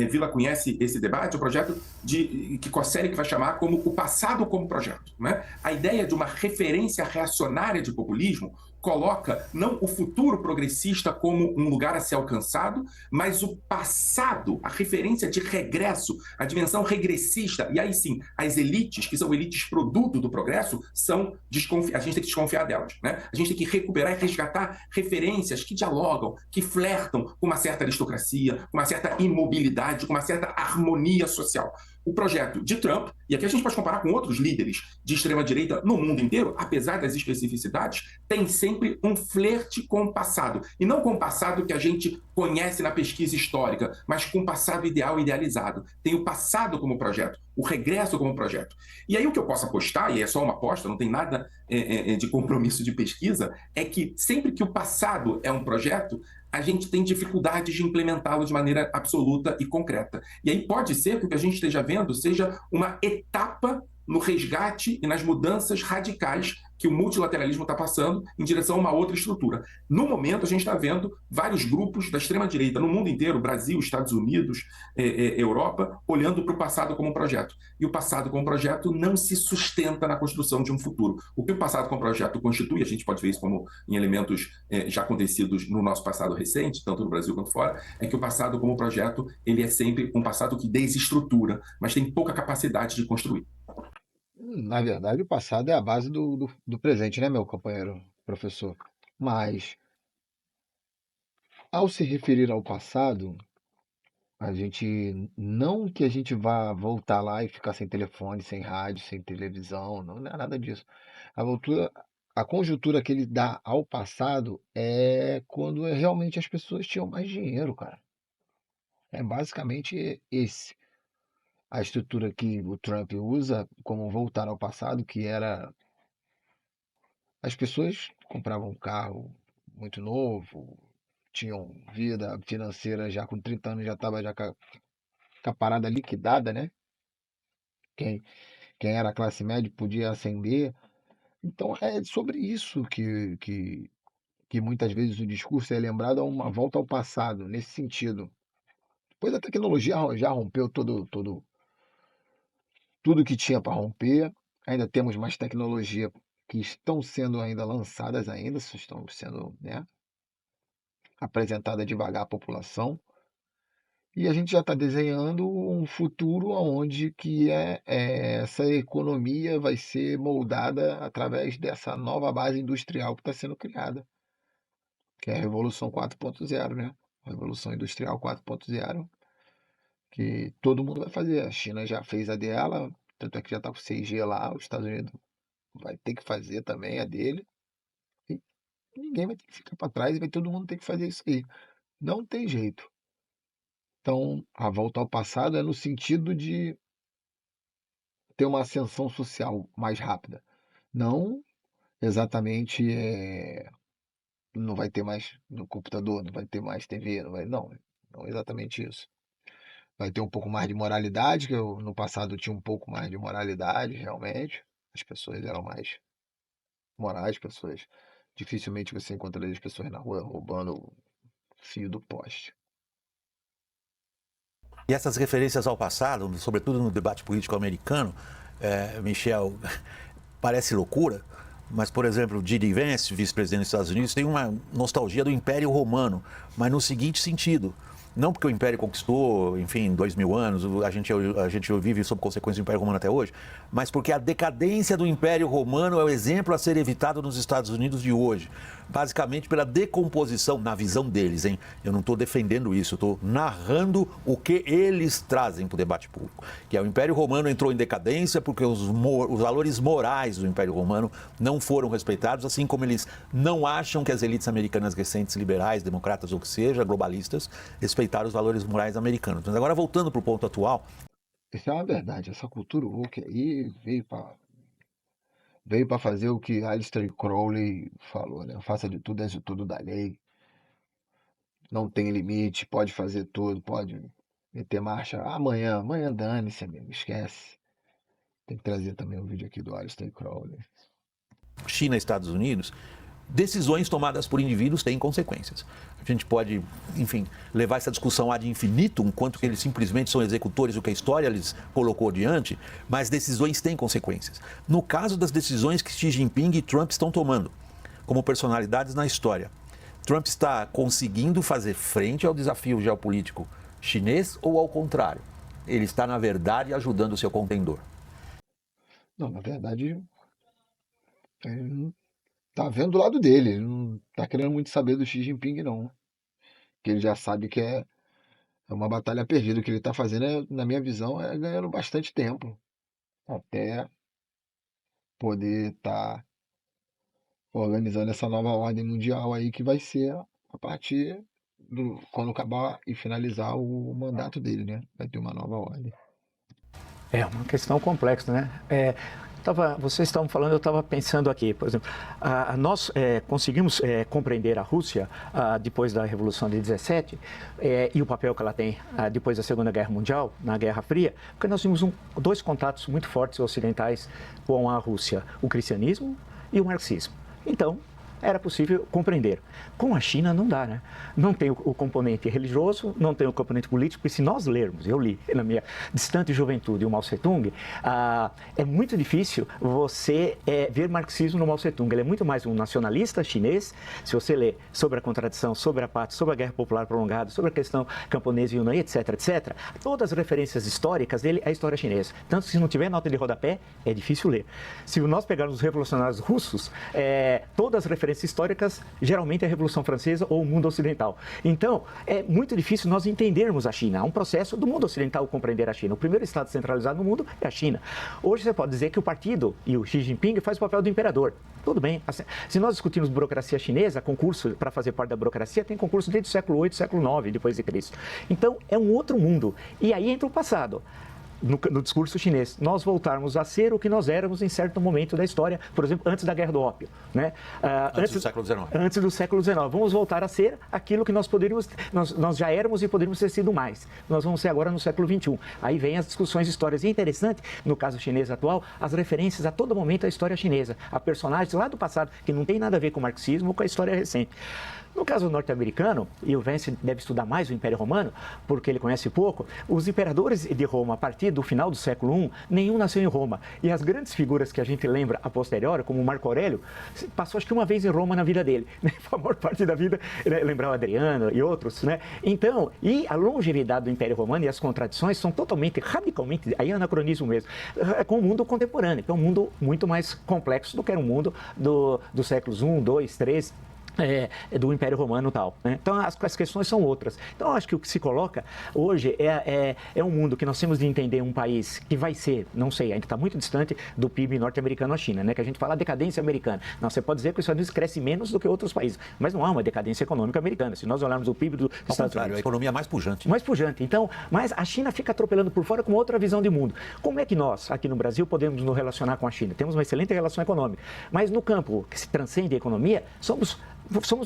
Vila conhece esse debate, o projeto que Coselli vai chamar como o passado como projeto. Né? A ideia de uma referência reacionária de populismo coloca não o futuro progressista como um lugar a ser alcançado, mas o passado, a referência de regresso, a dimensão regressista. E aí sim, as elites, que são elites produto do progresso, a gente tem que desconfiar delas. Né? A gente tem que recuperar e resgatar referências que dialogam, que flertam com uma certa aristocracia, com uma certa imobilidade, com uma certa harmonia social. O projeto de Trump, e aqui a gente pode comparar com outros líderes de extrema-direita no mundo inteiro, apesar das especificidades, tem sempre um flerte com o passado. E não com o passado que a gente conhece na pesquisa histórica, mas com o passado ideal idealizado. Tem o passado como projeto, o regresso como projeto. E aí o que eu posso apostar, e é só uma aposta, não tem nada de compromisso de pesquisa, é que sempre que o passado é um projeto, a gente tem dificuldades de implementá-lo de maneira absoluta e concreta. E aí pode ser que o que a gente esteja vendo seja uma etapa no resgate e nas mudanças radicais que o multilateralismo está passando em direção a uma outra estrutura. No momento, a gente está vendo vários grupos da extrema-direita no mundo inteiro, Brasil, Estados Unidos, Europa, olhando para o passado como um projeto. E o passado como projeto não se sustenta na construção de um futuro. O que o passado como projeto constitui, a gente pode ver isso como em elementos já acontecidos no nosso passado recente, tanto no Brasil quanto fora, é que o passado como projeto ele é sempre um passado que desestrutura, mas tem pouca capacidade de construir. Na verdade, o passado é a base do presente, né, meu companheiro professor? Mas, ao se referir ao passado, a gente, não que a gente vá voltar lá e ficar sem telefone, sem rádio, sem televisão, não é nada disso. A conjuntura que ele dá ao passado é quando realmente as pessoas tinham mais dinheiro, cara. É basicamente esse. A estrutura que o Trump usa como voltar ao passado, que era as pessoas compravam um carro muito novo, tinham vida financeira já com 30 anos, já estava já com a parada liquidada, né? Quem, quem era classe média podia ascender. Então é sobre isso que muitas vezes o discurso é lembrado a uma volta ao passado, nesse sentido. Depois a tecnologia já rompeu tudo que tinha para romper. Ainda temos mais tecnologia que estão sendo ainda lançadas ainda, estão sendo, né, apresentada devagar à população. E a gente já está desenhando um futuro onde essa economia vai ser moldada através dessa nova base industrial que está sendo criada, que é a Revolução 4.0, né? A Revolução Industrial 4.0, que todo mundo vai fazer. A China já fez a dela, tanto é que já está com 6G lá, os Estados Unidos vai ter que fazer também a dele. E ninguém vai ter que ficar para trás e vai todo mundo ter que fazer isso aí. Não tem jeito. Então, a volta ao passado é no sentido de ter uma ascensão social mais rápida. Não exatamente, não vai ter mais no computador, não vai ter mais TV, não exatamente isso. Vai ter um pouco mais de moralidade, que eu no passado tinha um pouco mais de moralidade, realmente. As pessoas eram mais morais, pessoas dificilmente você encontraria as pessoas na rua roubando o fio do poste. E essas referências ao passado, sobretudo no debate político americano, Michel, parece loucura, mas, por exemplo, J.D. Vance, vice-presidente dos Estados Unidos, tem uma nostalgia do Império Romano, mas no seguinte sentido: não porque o Império conquistou, enfim, 2000 anos, a gente vive sob consequências do Império Romano até hoje, mas porque a decadência do Império Romano é o exemplo a ser evitado nos Estados Unidos de hoje. Basicamente pela decomposição, na visão deles, hein? Eu não estou defendendo isso, eu estou narrando o que eles trazem para o debate público. Que é o Império Romano entrou em decadência porque os valores morais do Império Romano não foram respeitados, assim como eles não acham que as elites americanas recentes, liberais, democratas ou que seja, globalistas, respeitaram os valores morais americanos. Mas agora, voltando para o ponto atual. Isso é uma verdade, essa cultura woke aí veio para fazer o que Aleister Crowley falou, né? Faça de tudo, de tudo da lei. Não tem limite, pode fazer tudo, pode meter marcha amanhã dane-se, amigo, esquece. Tem que trazer também um vídeo aqui do Aleister Crowley. China e Estados Unidos, decisões tomadas por indivíduos têm consequências. A gente pode, enfim, levar essa discussão ad infinitum, quanto que eles simplesmente são executores do que a história lhes colocou diante, mas decisões têm consequências. No caso das decisões que Xi Jinping e Trump estão tomando, como personalidades na história, Trump está conseguindo fazer frente ao desafio geopolítico chinês ou, ao contrário, ele está, na verdade, ajudando o seu contendor? Não, na verdade, ele não tá vendo do lado dele, ele não tá querendo muito saber do Xi Jinping, não. Que ele já sabe que é uma batalha perdida. O que ele tá fazendo, na minha visão, é ganhando bastante tempo. Até poder estar organizando essa nova ordem mundial aí, que vai ser a partir quando acabar e finalizar o mandato dele, né? Vai ter uma nova ordem. É uma questão complexa, né? Vocês estavam falando, eu estava pensando aqui, por exemplo, nós conseguimos compreender a Rússia depois da Revolução de 17 e o papel que ela tem depois da Segunda Guerra Mundial, na Guerra Fria, porque nós tínhamos dois contatos muito fortes ocidentais com a Rússia, o cristianismo e o marxismo. Então, era possível compreender. Com a China não dá, né? Não tem o componente religioso, não tem o componente político, e se nós lermos, eu li na minha distante juventude o Mao Tse-tung, é muito difícil você ver marxismo no Mao Tse-tung. Ele é muito mais um nacionalista chinês. Se você ler sobre a contradição, sobre a pátria, sobre a guerra popular prolongada, sobre a questão camponesa e Yunnan, etc., etc., todas as referências históricas dele é a história chinesa. Tanto que se não tiver nota de rodapé, é difícil ler. Se nós pegarmos os revolucionários russos, todas as referências históricas, geralmente é a Revolução Francesa ou o mundo ocidental. Então, é muito difícil nós entendermos a China. Há um processo do mundo ocidental compreender a China. O primeiro estado centralizado no mundo é a China. Hoje você pode dizer que o partido e o Xi Jinping faz o papel do imperador. Tudo bem. Se nós discutirmos burocracia chinesa, concurso para fazer parte da burocracia, tem concurso desde o século VIII, século IX, depois de Cristo. Então, é um outro mundo. E aí entra o passado. No discurso chinês, nós voltarmos a ser o que nós éramos em certo momento da história, por exemplo, antes da Guerra do Ópio, né? Antes do século XIX. Antes do século XIX. Vamos voltar a ser aquilo que nós poderíamos, nós já éramos e poderíamos ter sido mais. Nós vamos ser agora no século XXI. Aí vem as discussões históricas. E é interessante, no caso chinês atual, as referências a todo momento à história chinesa, a personagens lá do passado, que não tem nada a ver com o marxismo ou com a história recente. No caso norte-americano, e o Vance deve estudar mais o Império Romano, porque ele conhece pouco, os imperadores de Roma, a partir do final do século I, nenhum nasceu em Roma. E as grandes figuras que a gente lembra a posteriori, como Marco Aurélio, passou acho que uma vez em Roma na vida dele. A maior parte da vida, lembrar o Adriano e outros, né? Então, e a longevidade do Império Romano e as contradições são totalmente, radicalmente, aí é anacronismo mesmo, com o mundo contemporâneo, que é um mundo muito mais complexo do que era o mundo dos séculos I, II, III, do Império Romano e tal, né? Então as questões são outras. Então eu acho que o que se coloca hoje é um mundo que nós temos de entender um país que vai ser, não sei, ainda está muito distante do PIB norte-americano à China, né? Que a gente fala decadência americana. Não, você pode dizer que os Estados Unidos cresce menos do que outros países, mas não há uma decadência econômica americana. Se nós olharmos o PIB dos Estados Unidos, a economia é mais pujante. mais pujante. Então, mas a China fica atropelando por fora com outra visão de mundo. Como é que nós, aqui no Brasil, podemos nos relacionar com a China? Temos uma excelente relação econômica, mas no campo que se transcende a economia, somos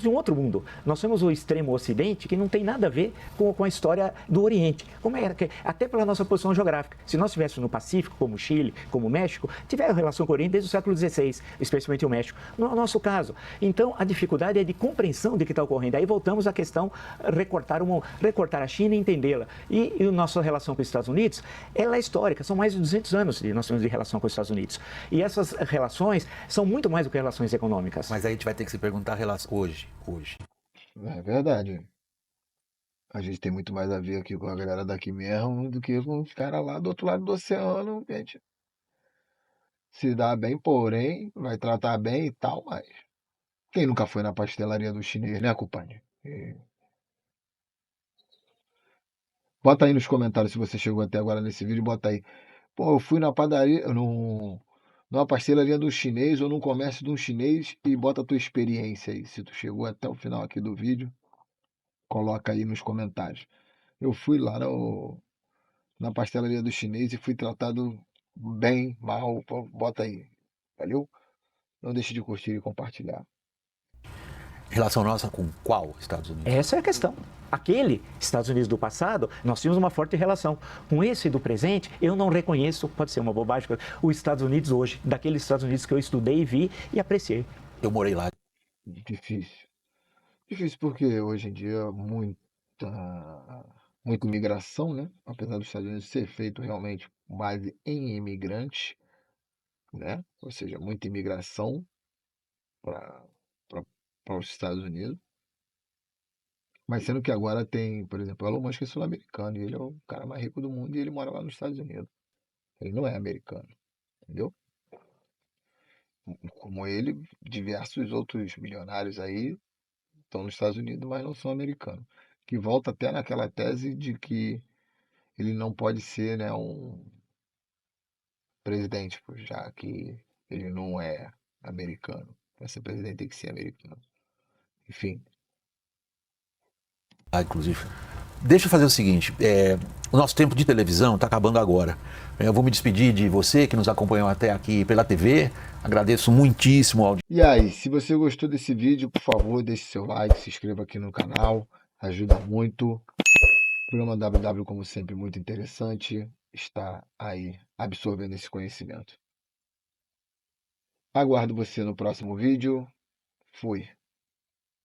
de um outro mundo. Nós somos o extremo ocidente que não tem nada a ver com a história do Oriente. Como era que, até pela nossa posição geográfica. Se nós estivéssemos no Pacífico, como o Chile, como o México, tiveram relação com o Oriente desde o século XVI, especialmente o México. Não é o nosso caso. Então, a dificuldade é de compreensão de que está ocorrendo. Aí voltamos à questão recortar a China e entendê-la. E a nossa relação com os Estados Unidos, ela é histórica. São mais de 200 anos que nós temos de relação com os Estados Unidos. E essas relações são muito mais do que relações econômicas. Mas aí a gente vai ter que se perguntar hoje. É verdade. A gente tem muito mais a ver aqui com a galera daqui mesmo do que com os caras lá do outro lado do oceano, que a gente se dá bem, porém, vai tratar bem e tal, mas quem nunca foi na pastelaria do chinês, né, compadre? Bota aí nos comentários se você chegou até agora nesse vídeo, bota aí. Pô, eu fui na padaria, numa pastelaria do chinês ou num comércio de um chinês e bota a tua experiência aí. Se tu chegou até o final aqui do vídeo, coloca aí nos comentários. Eu fui lá na pastelaria do chinês e fui tratado bem, mal, pô, bota aí. Valeu? Não deixe de curtir e compartilhar. Relação nossa com qual Estados Unidos? Essa é a questão. Aquele Estados Unidos do passado, nós tínhamos uma forte relação. Com esse do presente, eu não reconheço, pode ser uma bobagem, os Estados Unidos hoje, daqueles Estados Unidos que eu estudei, vi e apreciei. Eu morei lá. Difícil. Difícil porque hoje em dia muita imigração, né? Apesar dos Estados Unidos ser feito realmente com base em imigrantes, né? Ou seja, muita imigração para os Estados Unidos. Mas sendo que agora tem, por exemplo, o Elon Musk é sul-americano e ele é o cara mais rico do mundo e ele mora lá nos Estados Unidos. Ele não é americano, entendeu? Como ele, diversos outros milionários aí estão nos Estados Unidos, mas não são americanos. Que volta até naquela tese de que ele não pode ser, né, um presidente, pô, já que ele não é americano. Para ser presidente tem que ser americano. Enfim. Inclusive. Deixa eu fazer o seguinte, o nosso tempo de televisão está acabando agora. Eu vou me despedir de você que nos acompanhou até aqui pela TV. Agradeço muitíssimo ao... E aí, se você gostou desse vídeo, por favor, deixe seu like, se inscreva aqui no canal, ajuda muito. O programa WW, como sempre, muito interessante, está aí absorvendo esse conhecimento. Aguardo você no próximo vídeo. Fui.